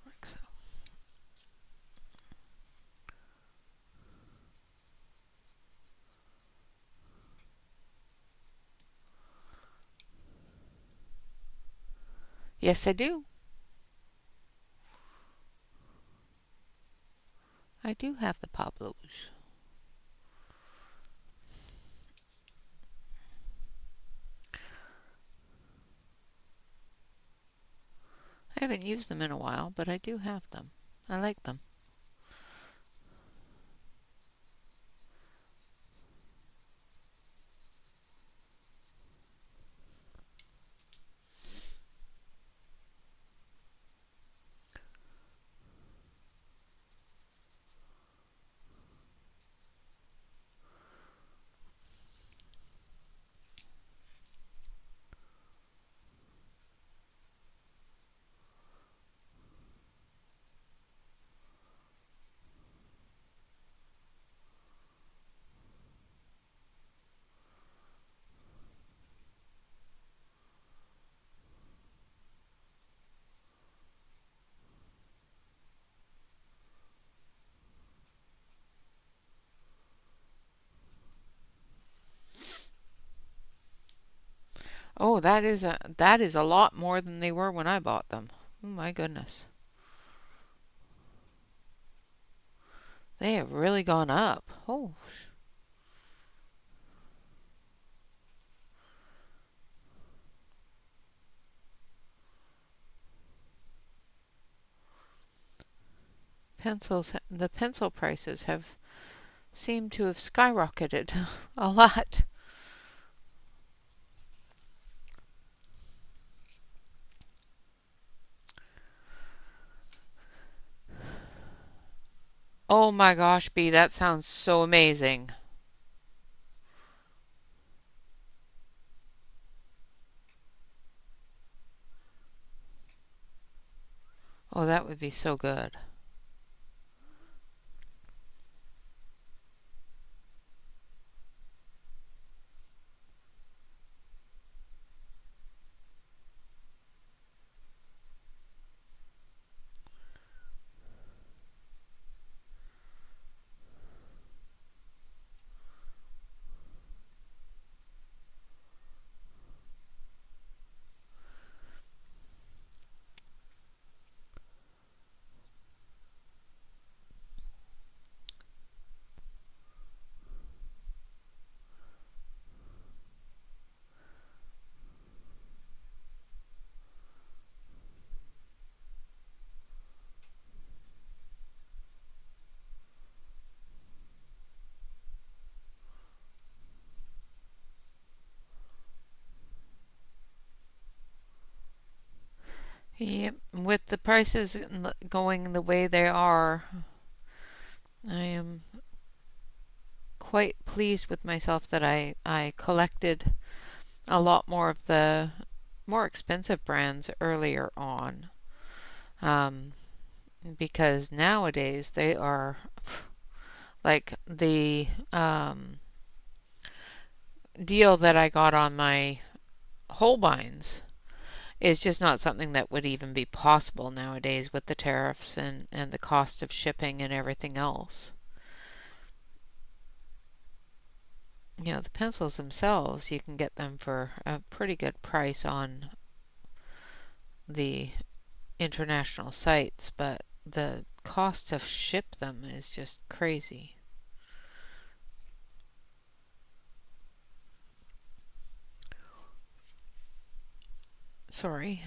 Like so. Yes, I do. I do have the Pablos. I haven't used them in a while, but I do have them. I like them. Oh, that is a lot more than they were when I bought them. Oh my goodness. They have really gone up. Oh, the pencil prices have seemed to have skyrocketed a lot. Oh my gosh, Bee, that sounds so amazing. Oh, that would be so good. Yep, with the prices going the way they are, I am quite pleased with myself that I collected a lot more of the more expensive brands earlier on. Um, because nowadays they are like the deal that I got on my Holbeins is just not something that would even be possible nowadays with the tariffs and the cost of shipping and everything else. You know, the pencils themselves, you can get them for a pretty good price on the international sites, but the cost to ship them is just crazy. Sorry,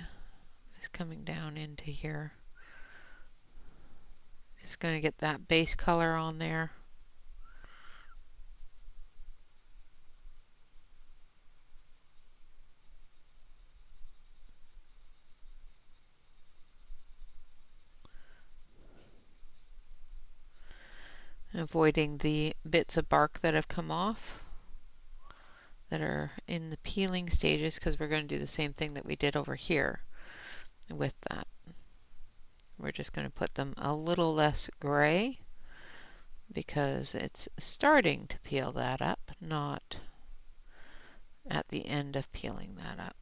it's coming down into here. Just going to get that base color on there. Avoiding the bits of bark that have come off that are in the peeling stages, because we're going to do the same thing that we did over here with that. We're just going to put them a little less gray because it's starting to peel that up, not at the end of peeling that up.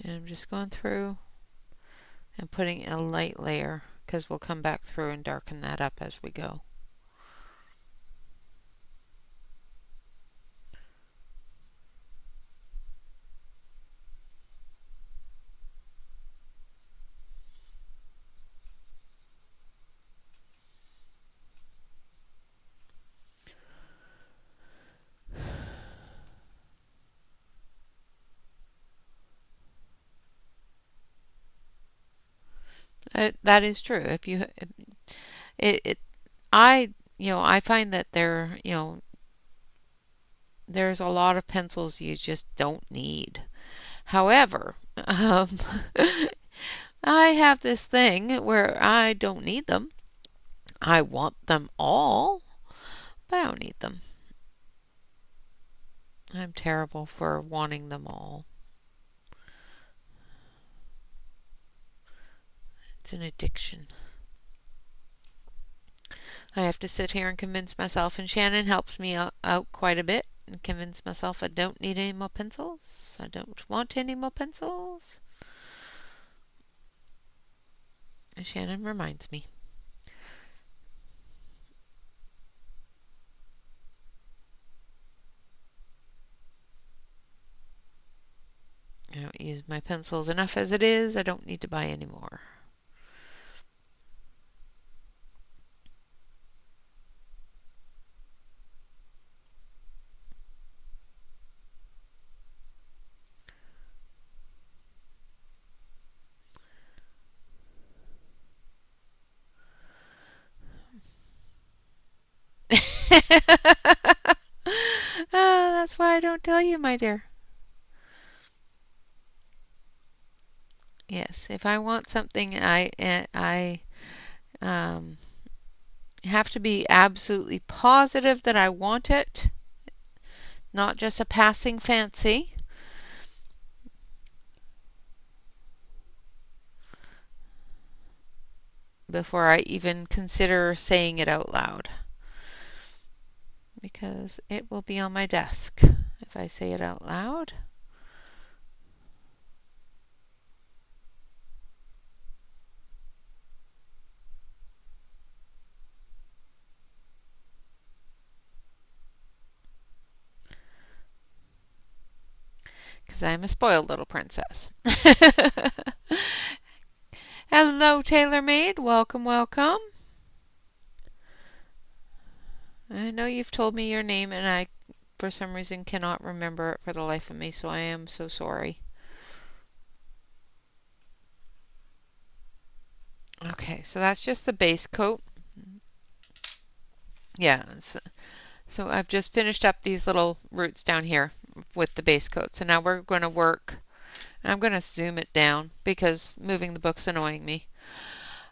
And I'm just going through and putting a light layer because we'll come back through and darken that up as we go. That is true. If you it I I find that there's a lot of pencils you just don't need. However, I have this thing where I don't need them. I want them all, but I don't need them. I'm terrible for wanting them all. It's an addiction. I have to sit here and convince myself, and Shannon helps me out quite a bit and convince myself I don't need any more pencils. I don't want any more pencils. And Shannon reminds me. I don't use my pencils enough as it is. I don't need to buy any more. That's why I don't tell you, my dear. Yes, if I want something, I um, have to be absolutely positive that I want it, not just a passing fancy. Before I even consider saying it out loud, because it will be on my desk if I say it out loud. Because I'm a spoiled little princess. Hello, TaylorMade. Welcome, welcome. I know you've told me your name, and I, for some reason, cannot remember it for the life of me, so I am so sorry. Okay, so that's just the base coat. Yeah, so I've just finished up these little roots down here with the base coat. So now we're going to work. I'm going to zoom it down because moving the book's annoying me.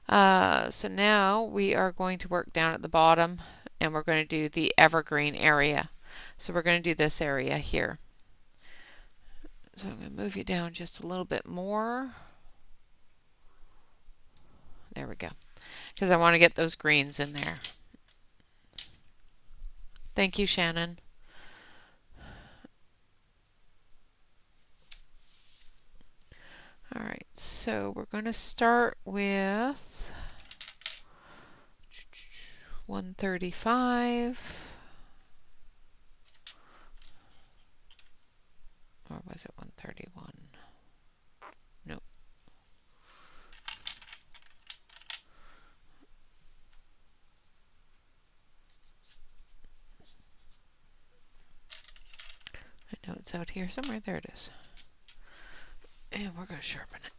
So now we are going to work down at the bottom, and we're going to do the evergreen area. So we're going to do this area here. So I'm going to move you down just a little bit more. There we go. Because I want to get those greens in there. Thank you, Shannon. All right, so we're going to start with 135. Or was it 131? Nope. I know it's out here somewhere. There it is. And we're going to sharpen it.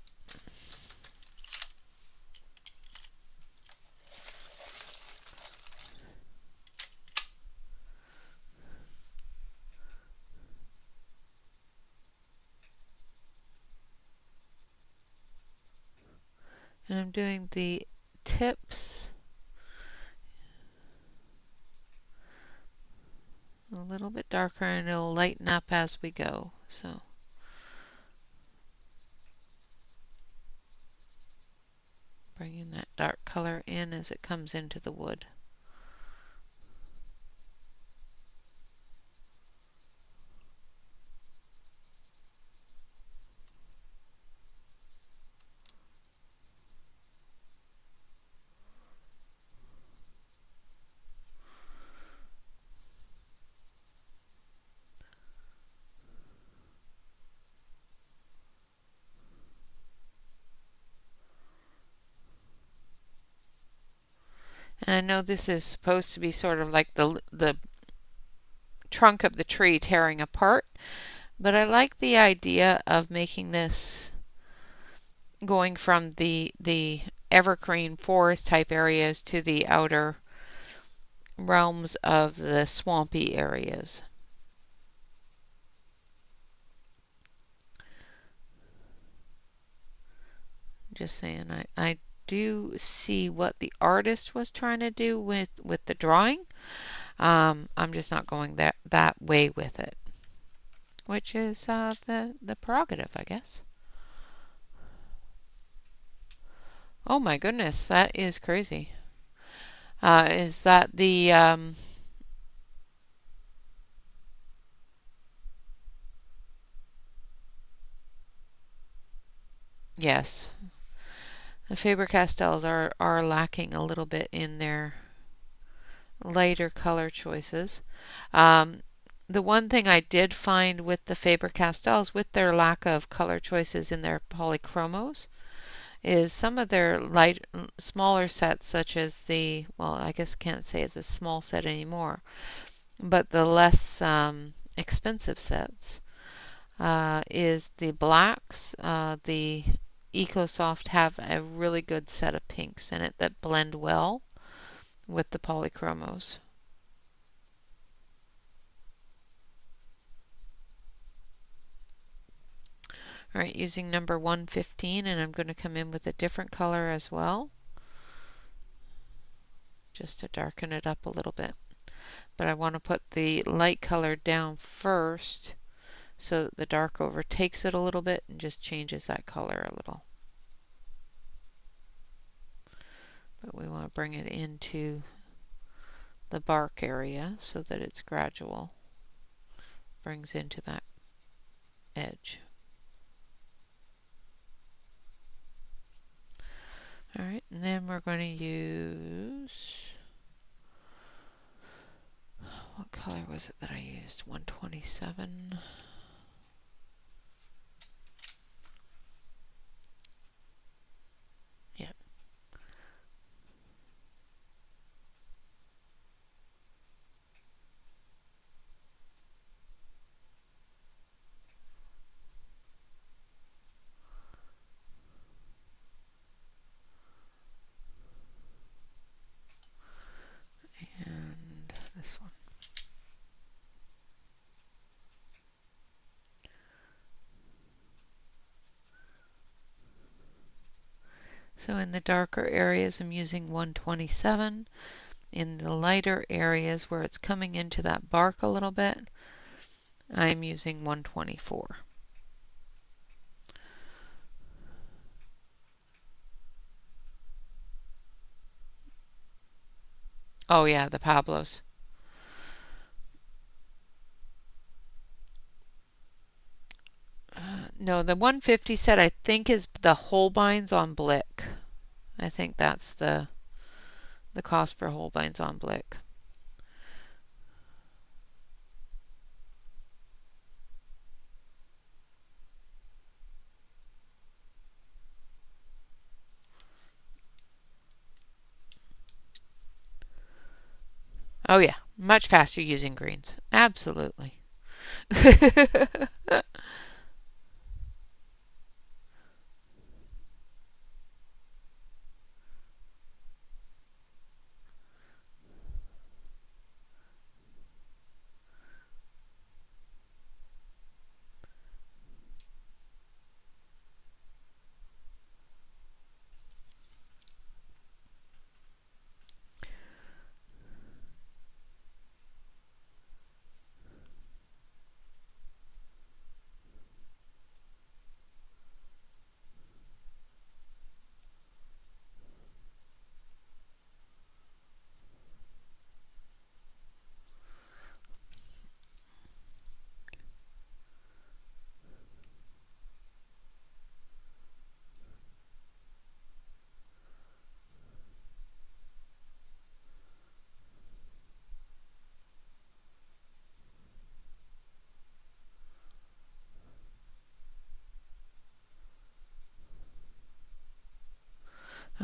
And I'm doing the tips a little bit darker, and it'll lighten up as we go. So bringing that dark color in as it comes into the wood. And I know this is supposed to be sort of like the trunk of the tree tearing apart, but I like the idea of making this going from the evergreen forest type areas to the outer realms of the swampy areas. Just saying, I do see what the artist was trying to do with the drawing. I'm just not going that way with it, which is the prerogative, I guess. Oh my goodness, that is crazy. Is that the yes, the Faber-Castells are lacking a little bit in their lighter color choices. Um, the one thing I did find with the Faber-Castells, with their lack of color choices in their polychromos, is some of their smaller sets, such as the, well, I guess can't say it's a small set anymore, but the less expensive sets, is the blacks. The EcoSoft have a really good set of pinks in it that blend well with the polychromos. All right, using number 115, and I'm going to come in with a different color as well. just to darken it up a little bit. But I want to put the light color down first so that the dark overtakes it a little bit and just changes that color a little. But we want to bring it into the bark area so that it's gradual. Brings into that edge. Alright, and then we're going to use, what color was it that I used? 127. Yeah. And this one. So in the darker areas, I'm using 127. In the lighter areas where it's coming into that bark a little bit, I'm using 124. Oh yeah, the Pablos. No, the 150 set I think is the Holbeins on Blick. I think that's the cost for Holbeins on Blick. Oh yeah, much faster using greens. Absolutely.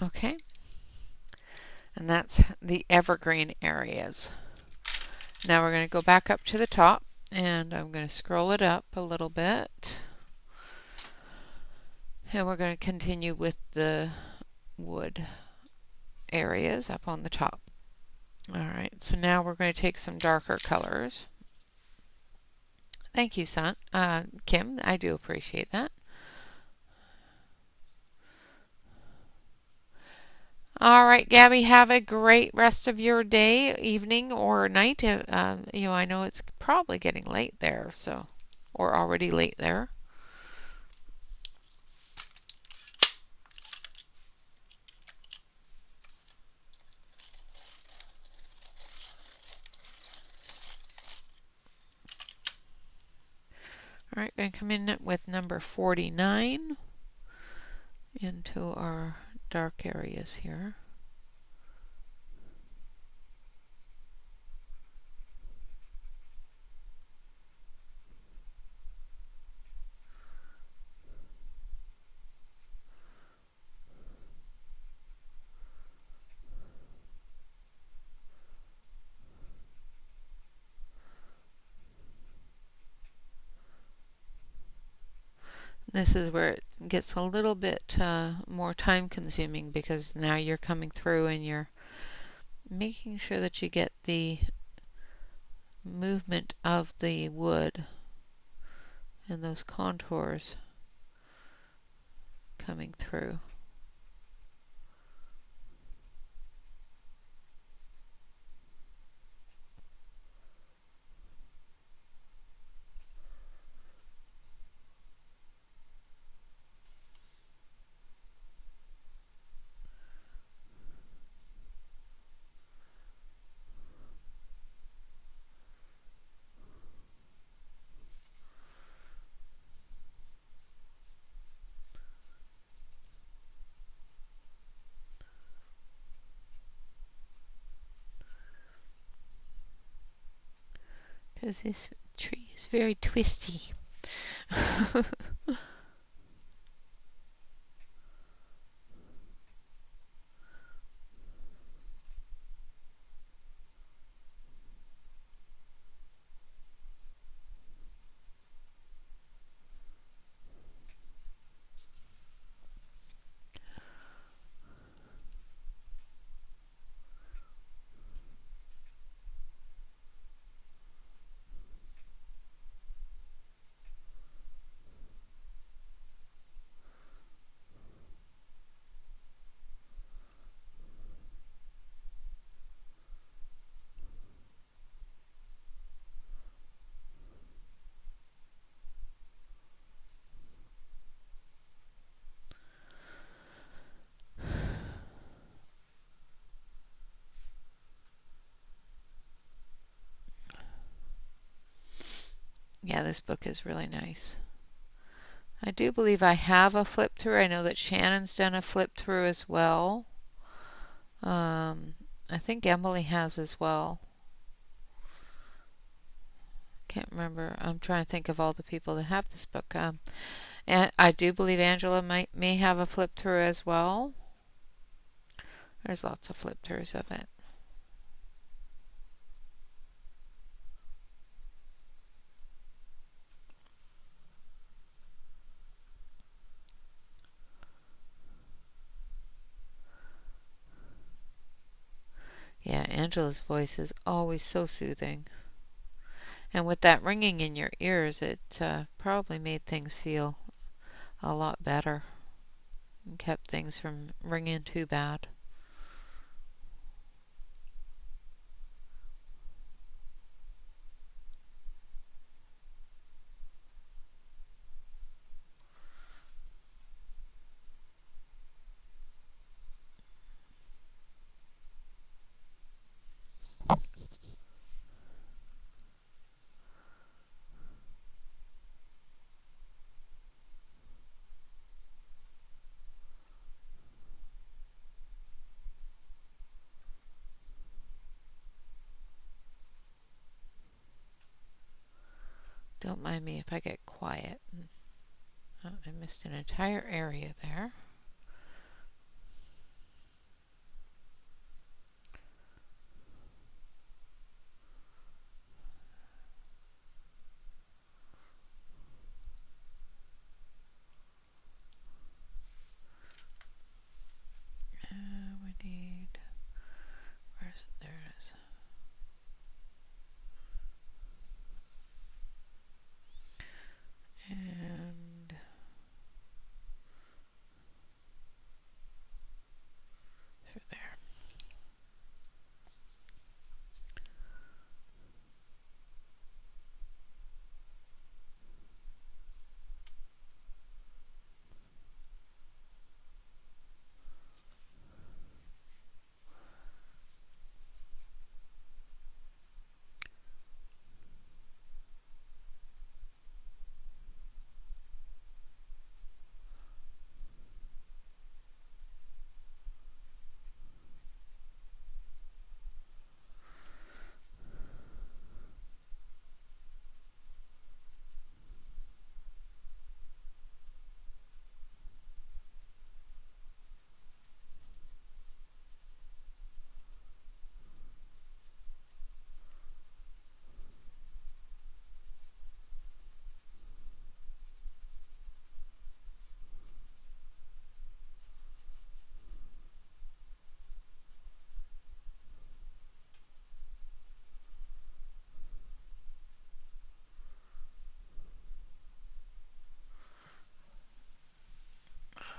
Okay, and that's the evergreen areas. Now we're going to go back up to the top, and I'm going to scroll it up a little bit. And we're going to continue with the wood areas up on the top. Alright, so now we're going to take some darker colors. Thank you, Kim. I do appreciate that. All right, Gabby, have a great rest of your day, evening, or night. I know it's probably getting late there, so, or already late there. All right, going to come in with number 49 into our dark areas here. This is where it gets a little bit more time consuming because now you're coming through and you're making sure that you get the movement of the wood and those contours coming through. because this tree is very twisty. Yeah, this book is really nice. I do believe I have a flip through. I know that Shannon's done a flip through as well. I think Emily has as well. Can't remember. I'm trying to think of all the people that have this book. And I do believe Angela may have a flip through as well. There's lots of flip throughs of it. Yeah, Angela's voice is always so soothing. And with that ringing in your ears, it probably made things feel a lot better and kept things from ringing too bad. Don't mind me if I get quiet. Oh, I missed an entire area there. We need, where is it? There it is. And through there.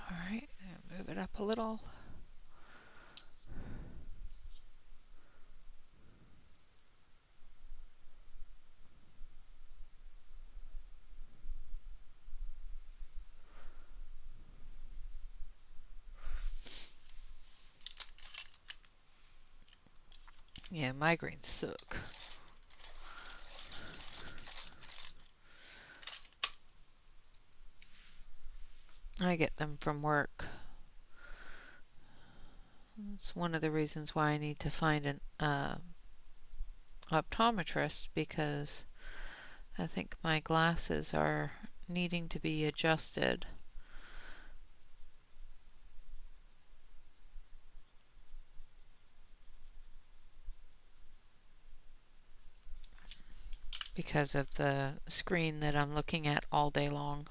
All right, move it up a little. Yeah, migraines suck. I get them from work. It's one of the reasons why I need to find an optometrist, because I think my glasses are needing to be adjusted. Because of the screen that I'm looking at all day long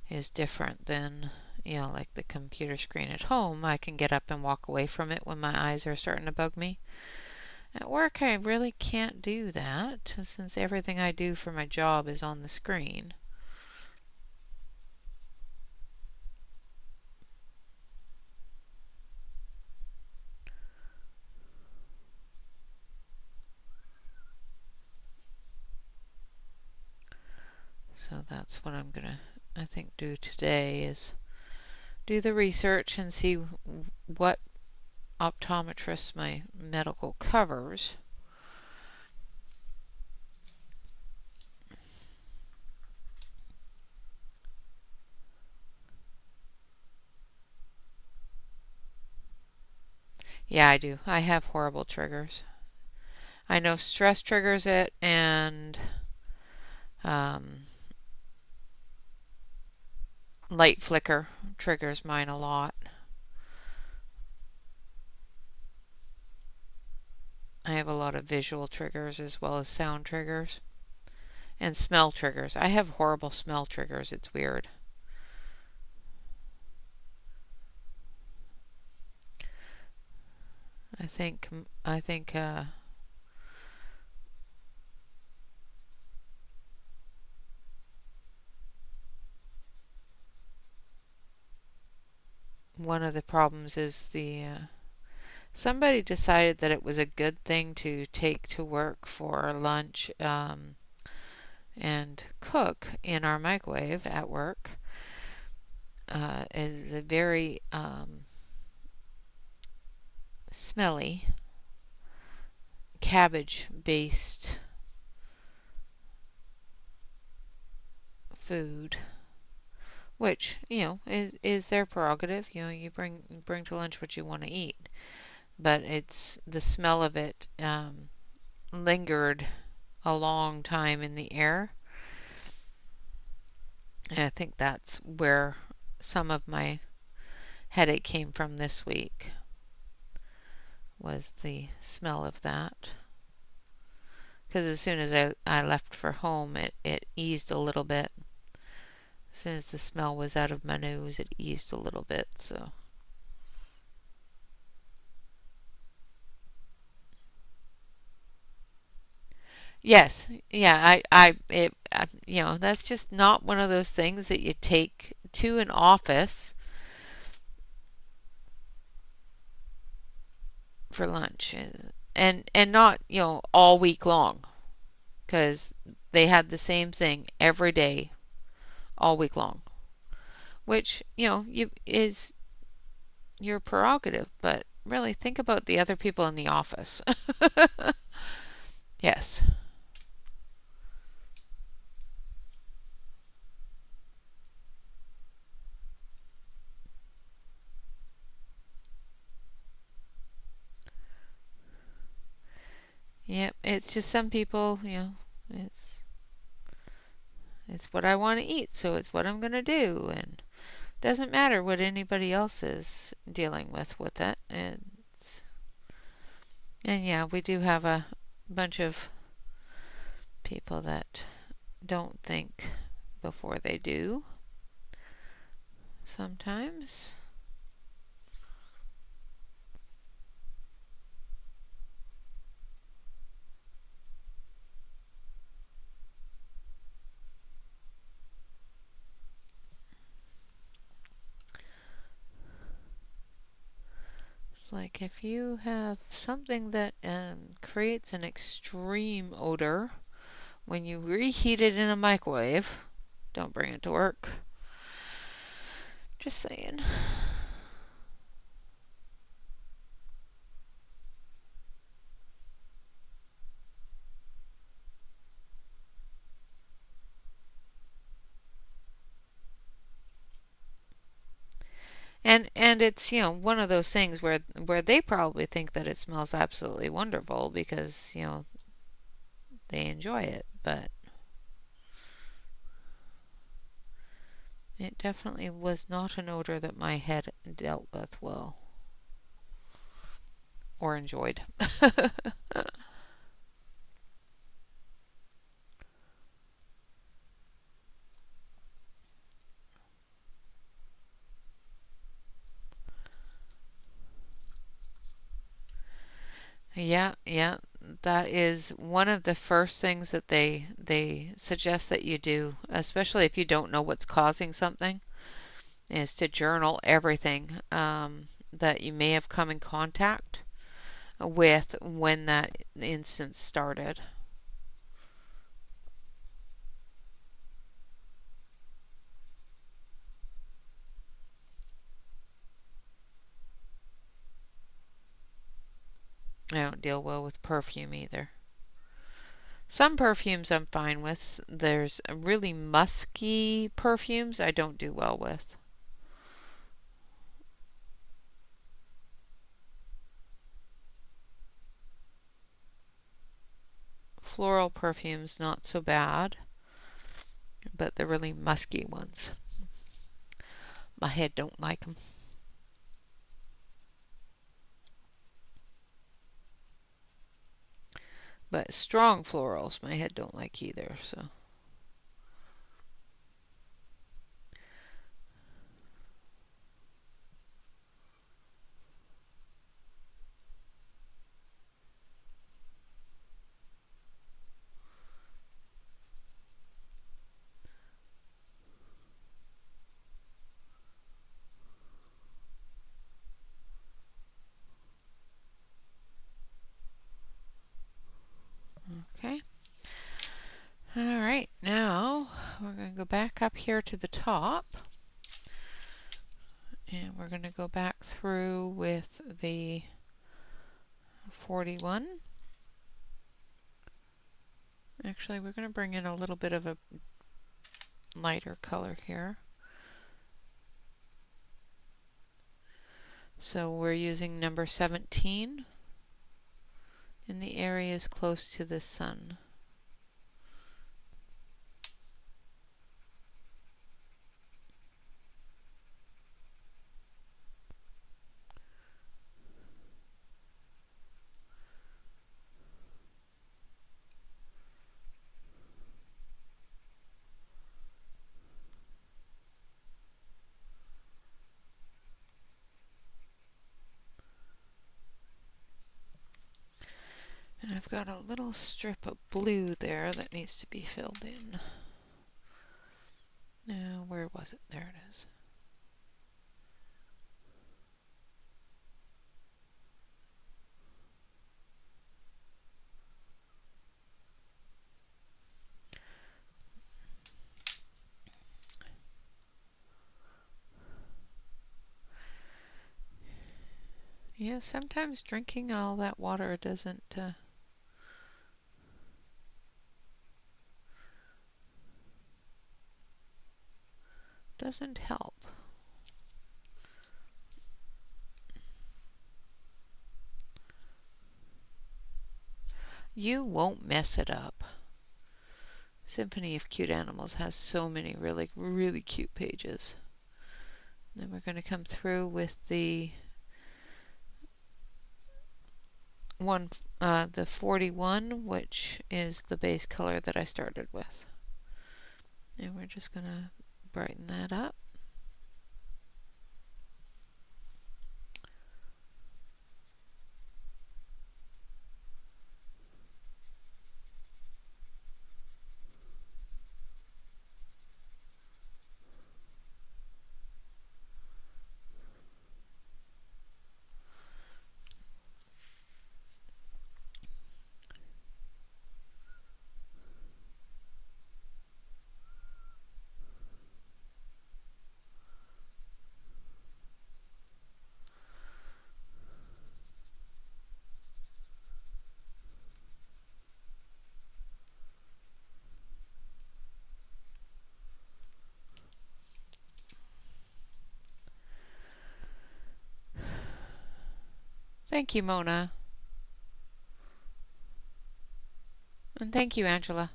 is different than, like the computer screen at home. I can get up and walk away from it when my eyes are starting to bug me. At work, I really can't do that since everything I do for my job is on the screen. So that's what I'm gonna, I think, do today is do the research and see what optometrists my medical covers. Yeah, I do. I have horrible triggers. I know stress triggers it, and um, light flicker triggers mine a lot. I have a lot of visual triggers as well as sound triggers and smell triggers. I have horrible smell triggers. It's weird. I think one of the problems is the somebody decided that it was a good thing to take to work for lunch and cook in our microwave at work. Is a very smelly cabbage-based food, which is their prerogative. You bring to lunch what you want to eat, but it's the smell of it lingered a long time in the air, and I think that's where some of my headache came from this week, was the smell of that. Because as soon as I left for home, it eased a little bit. As soon as the smell was out of my nose, it eased a little bit. So yes, yeah, that's just not one of those things that you take to an office for lunch, and not all week long, because they had the same thing every day all week long, which is your prerogative, but really think about the other people in the office. Yes. Yep, it's just some people, it's it's what I want to eat, so it's what I'm going to do, and doesn't matter what anybody else is dealing with it. And yeah, we do have a bunch of people that don't think before they do sometimes. It's like if you have something that creates an extreme odor when you reheat it in a microwave, don't bring it to work. Just saying. And it's one of those things where they probably think that it smells absolutely wonderful because they enjoy it, but It definitely was not an odor that my head dealt with well or enjoyed. Yeah, yeah, that is one of the first things that they suggest that you do, especially if you don't know what's causing something, is to journal everything that you may have come in contact with when that instance started. I don't deal well with perfume either. Some perfumes I'm fine with. There's really musky perfumes I don't do well with. Floral perfumes not so bad, but the really musky ones, my head don't like them. But strong florals my head don't like either, so. Okay. All right, now we're going to go back up here to the top, and we're going to go back through with the 41. Actually, we're going to bring in a little bit of a lighter color here. So we're using number 17 in the areas close to the sun. And I've got a little strip of blue there that needs to be filled in. Now, where was it? There it is. Yeah, sometimes drinking all that water doesn't help. You won't mess it up. Symphony of Cute Animals has so many really, really cute pages. Then we're going to come through with the the 41, which is the base color that I started with. And we're just going to brighten that up. Thank you, Mona. And thank you, Angela.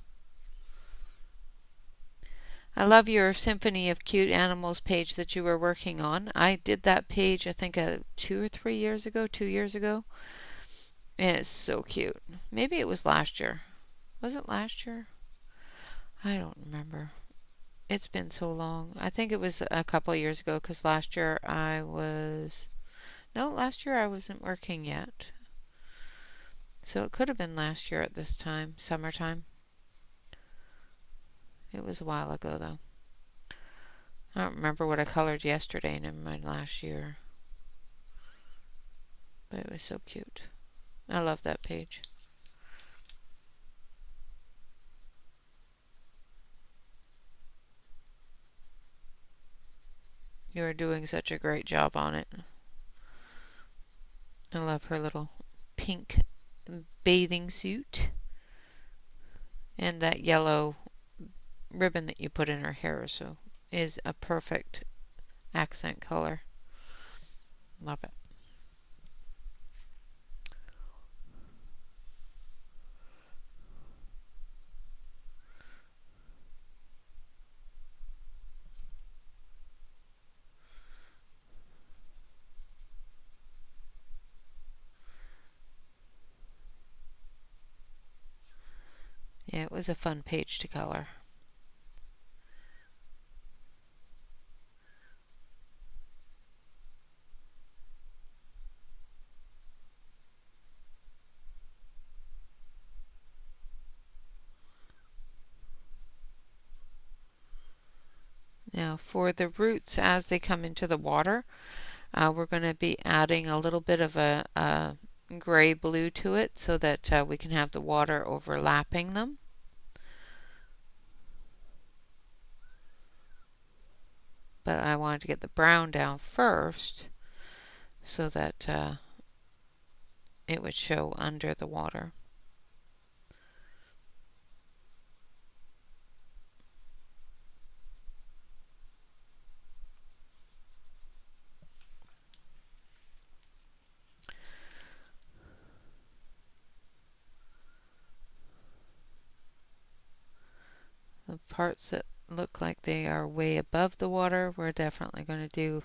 I love your Symphony of Cute Animals page that you were working on. I did that page, I think, 2 or 3 years ago, 2 years ago. And it's so cute. Maybe it was last year. Was it last year? I don't remember. It's been so long. I think it was a couple of years ago because last year I was. No, last year I wasn't working yet. So it could have been last year at this time, summertime. It was a while ago though. I don't remember what I colored yesterday and in my last year. But it was so cute. I love that page. You are doing such a great job on it. I love her little pink bathing suit and that yellow ribbon that you put in her hair so is a perfect accent color. Love it. Yeah, it was a fun page to color. Now for the roots as they come into the water, we're going to be adding a little bit of a gray blue to it so that we can have the water overlapping them. But I wanted to get the brown down first so that it would show under the water. The parts that look like they are way above the water, we're definitely going to do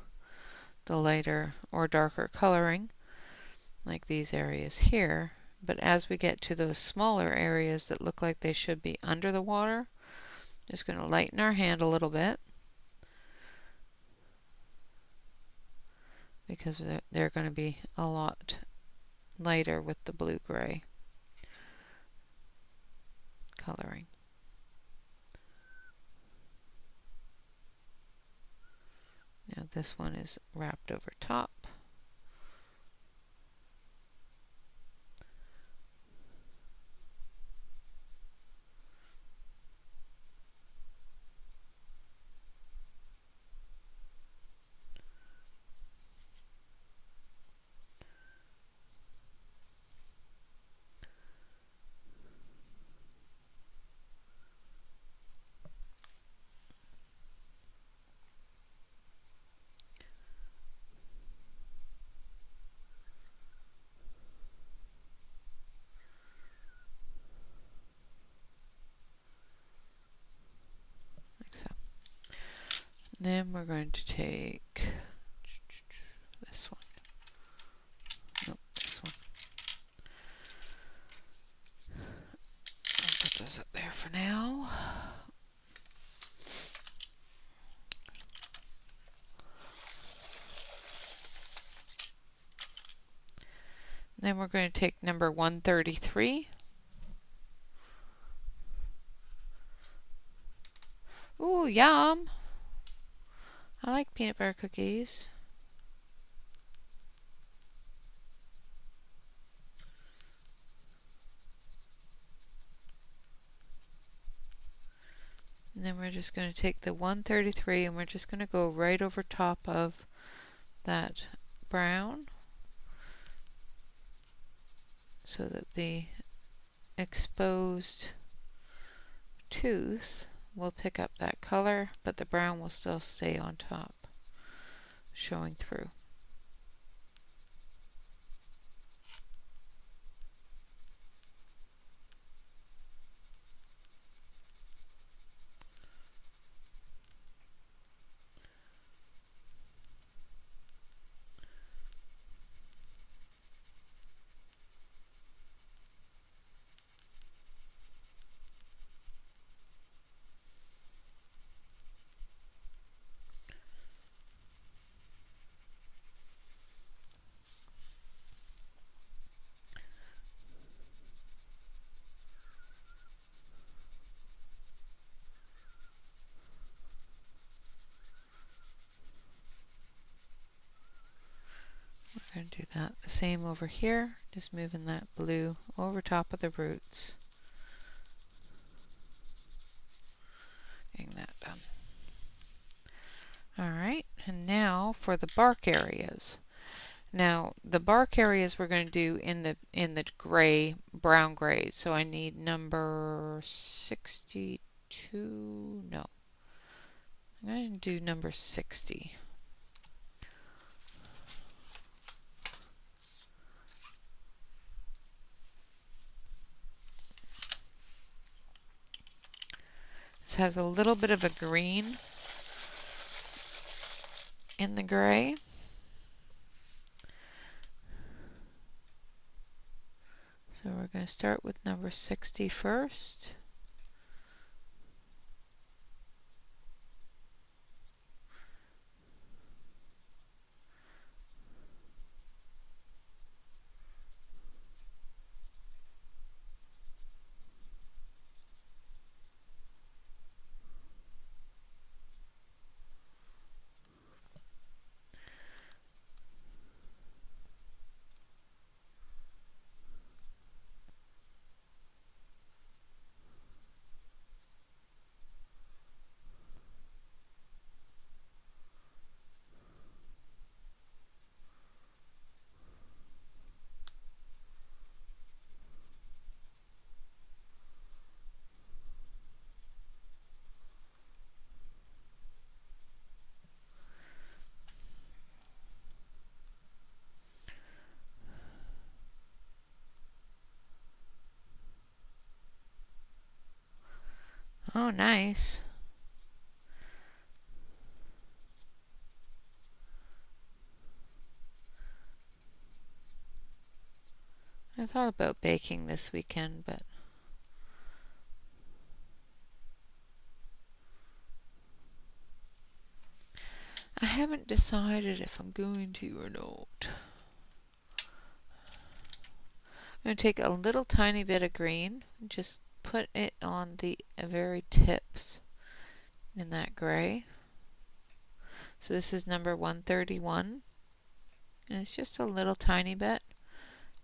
the lighter or darker coloring, like these areas here. But as we get to those smaller areas that look like they should be under the water, just going to lighten our hand a little bit because they're going to be a lot lighter with the blue-gray coloring. Now this one is wrapped over top. Like so. Then we're going to take this one. Nope, this one. I'll put those up there for now. Then we're going to take number 133. Ooh, yum! I like peanut butter cookies. And then we're just going to take the 133 and we're just going to go right over top of that brown so that the exposed tooth will pick up that color, but the brown will still stay on top, showing through. going to do that the same over here, just moving that blue over top of the roots. Getting that done. All right, and now for the bark areas. Now the bark areas we're going to do in the gray, brown gray. So I need number 62. No, I'm going to do number 60. This has a little bit of a green in the gray. So we're going to start with number 60 first. Oh, nice. I thought about baking this weekend, but I haven't decided if I'm going to or not. I'm going to take a little tiny bit of green and just put it on the very tips in that gray. So this is number 131. And it's just a little tiny bit.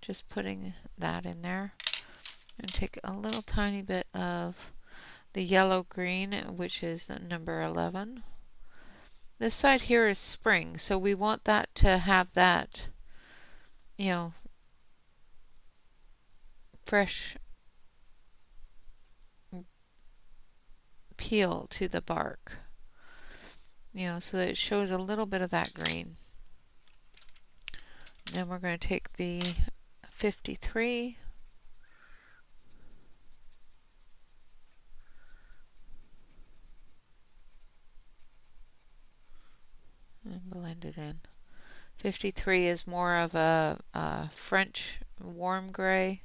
Just putting that in there. And take a little tiny bit of the yellow green, which is number 11. This side here is spring, so we want that to have that, you know, fresh peel to the bark, you know, so that it shows a little bit of that green. And then we're going to take the 53 and blend it in. 53 is more of a French warm gray,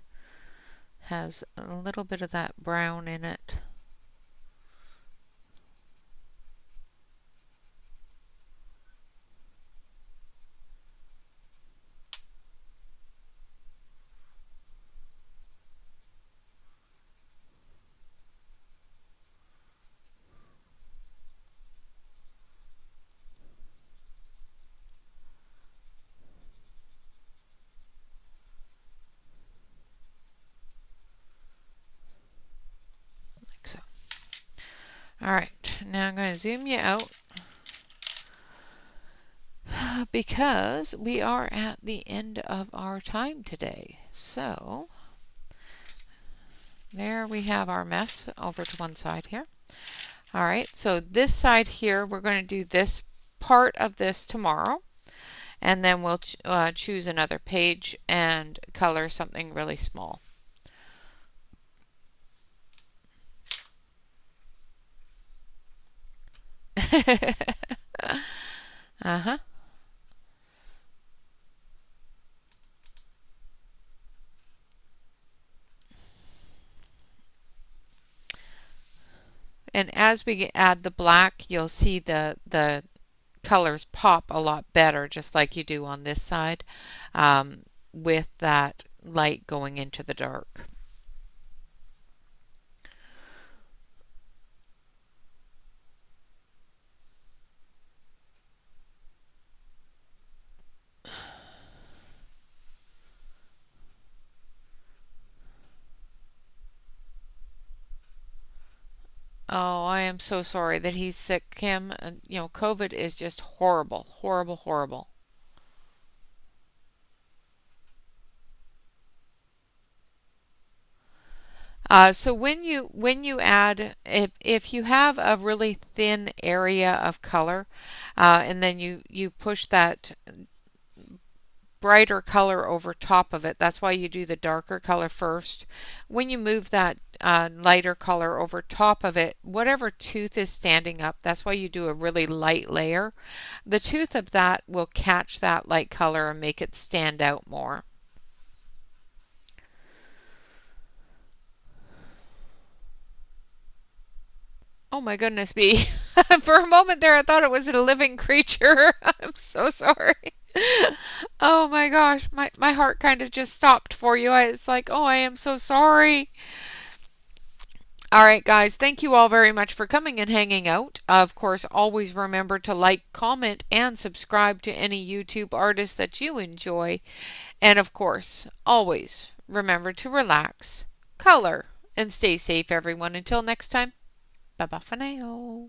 has a little bit of that brown in it. Like so. All right, now I'm going to zoom you out because we are at the end of our time today. So there we have our mess over to one side here. All right, so this side here, we're going to do this part of this tomorrow, and then we'll choose another page and color something really small. Uh-huh. And as we add the black, you'll see the colors pop a lot better, just like you do on this side, with that light going into the dark. Oh, I am so sorry that he's sick, Kim. COVID is just horrible, horrible, horrible. So when you add, if you have a really thin area of color, and then you push that brighter color over top of it, that's why you do the darker color first. When you move that lighter color over top of it, whatever tooth is standing up, that's why you do a really light layer. The tooth of that will catch that light color and make it stand out more. Oh my goodness me. For a moment there, I thought it was a living creature. I'm so sorry. Oh my gosh, my heart kind of just stopped for you. It's like, oh, I am so sorry. All right, guys, thank you all very much for coming and hanging out. Of course, always remember to like, comment, and subscribe to any YouTube artists that you enjoy. And of course, always remember to relax, color, and stay safe, everyone. Until next time, bye bye for now.